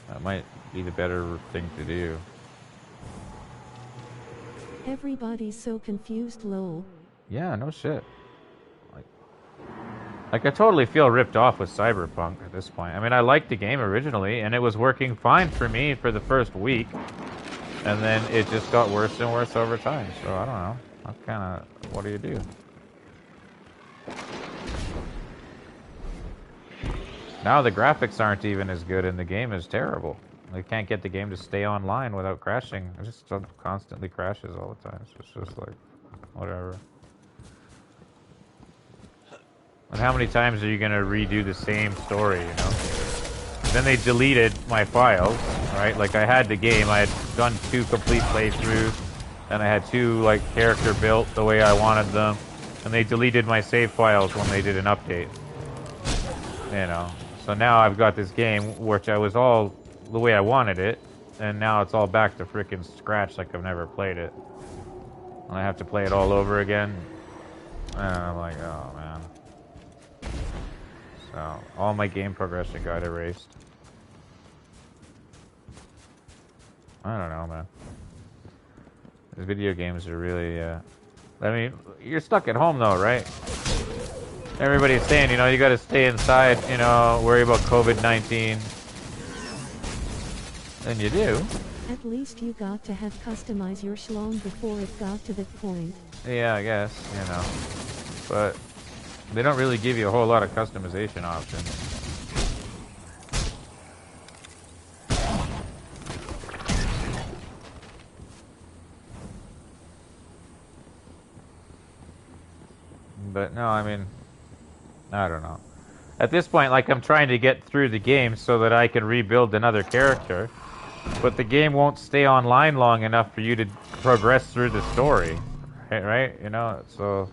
that might be the better thing to do. Everybody's so confused, lol. Yeah, no shit. Like I totally feel ripped off with Cyberpunk at this point. I mean, I liked the game originally, and it was working fine for me for the first week, and then it just got worse and worse over time. So I don't know. What do you do? Now the graphics aren't even as good, and the game is terrible. I can't get the game to stay online without crashing. It just constantly crashes all the time. So it's just like, whatever. And how many times are you going to redo the same story, you know? Then they deleted my files, right? Like, I had the game. I had done 2 complete playthroughs. And I had 2, like, character built the way I wanted them. And they deleted my save files when they did an update. You know? So now I've got this game, which I was all the way I wanted it. And now it's all back to frickin' scratch like I've never played it. And I have to play it all over again. And I'm like, oh, man. So, all my game progression got erased. I don't know, man. These video games are really, I mean, you're stuck at home though, right? Everybody's saying, you know, you gotta stay inside, you know, worry about COVID-19. And you do. At least you got to have customize your schlong before it got to that point. Yeah, I guess, you know. But they don't really give you a whole lot of customization options. But no, I mean, I don't know. At this point, like, I'm trying to get through the game so that I can rebuild another character. But the game won't stay online long enough for you to progress through the story. Right? You know, so...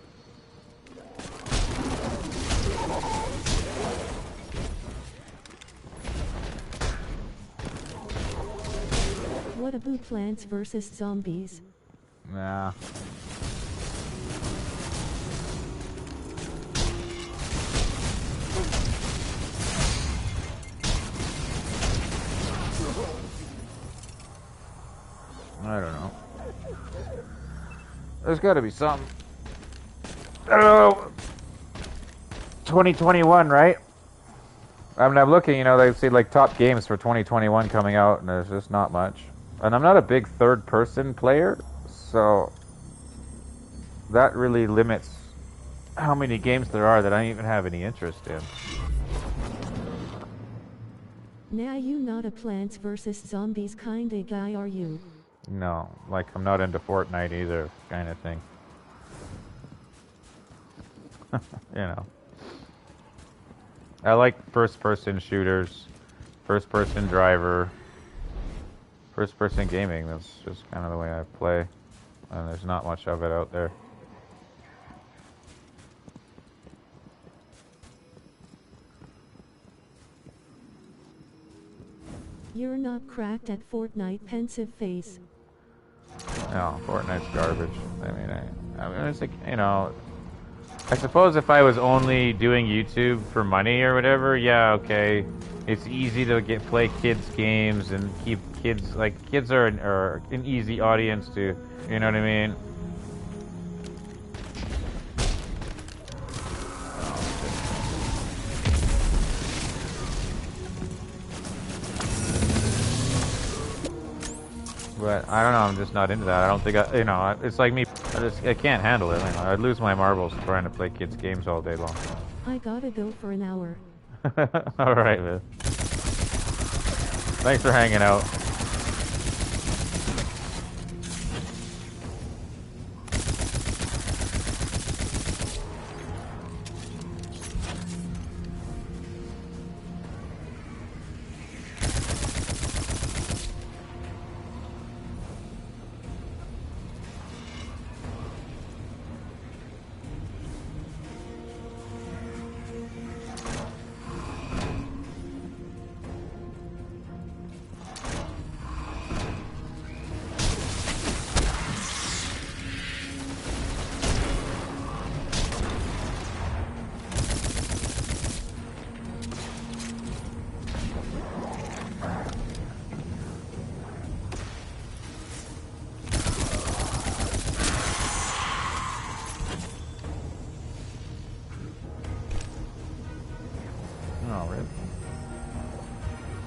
What about Plants vs. Zombies? Nah. I don't know. There's got to be something. I don't know. 2021, right? I mean, I'm looking, you know, they say like top games for 2021 coming out, and there's just not much. And I'm not a big third-person player, so that really limits how many games there are that I even have any interest in. Now you not a Plants vs. Zombies kinda guy, are you? No, like I'm not into Fortnite either, kind of thing. You know. I like first-person shooters, first-person driver, first-person gaming. That's just kind of the way I play, and there's not much of it out there. You're not cracked at Fortnite, pensive face. No, Fortnite's garbage. I mean, it's like, you know, I suppose if I was only doing YouTube for money or whatever, yeah, okay. It's easy to play kids games and keep kids, like, kids are an easy audience to, you know what I mean? But I don't know, I'm just not into that. I don't think you know, it's like me, I can't handle it. You know, I'd lose my marbles trying to play kids games all day long. I gotta go for an hour. Alright, man. Thanks for hanging out.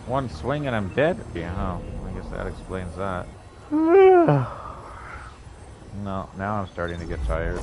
One swing and I'm dead? Yeah, oh, I guess that explains that. No, now I'm starting to get tired.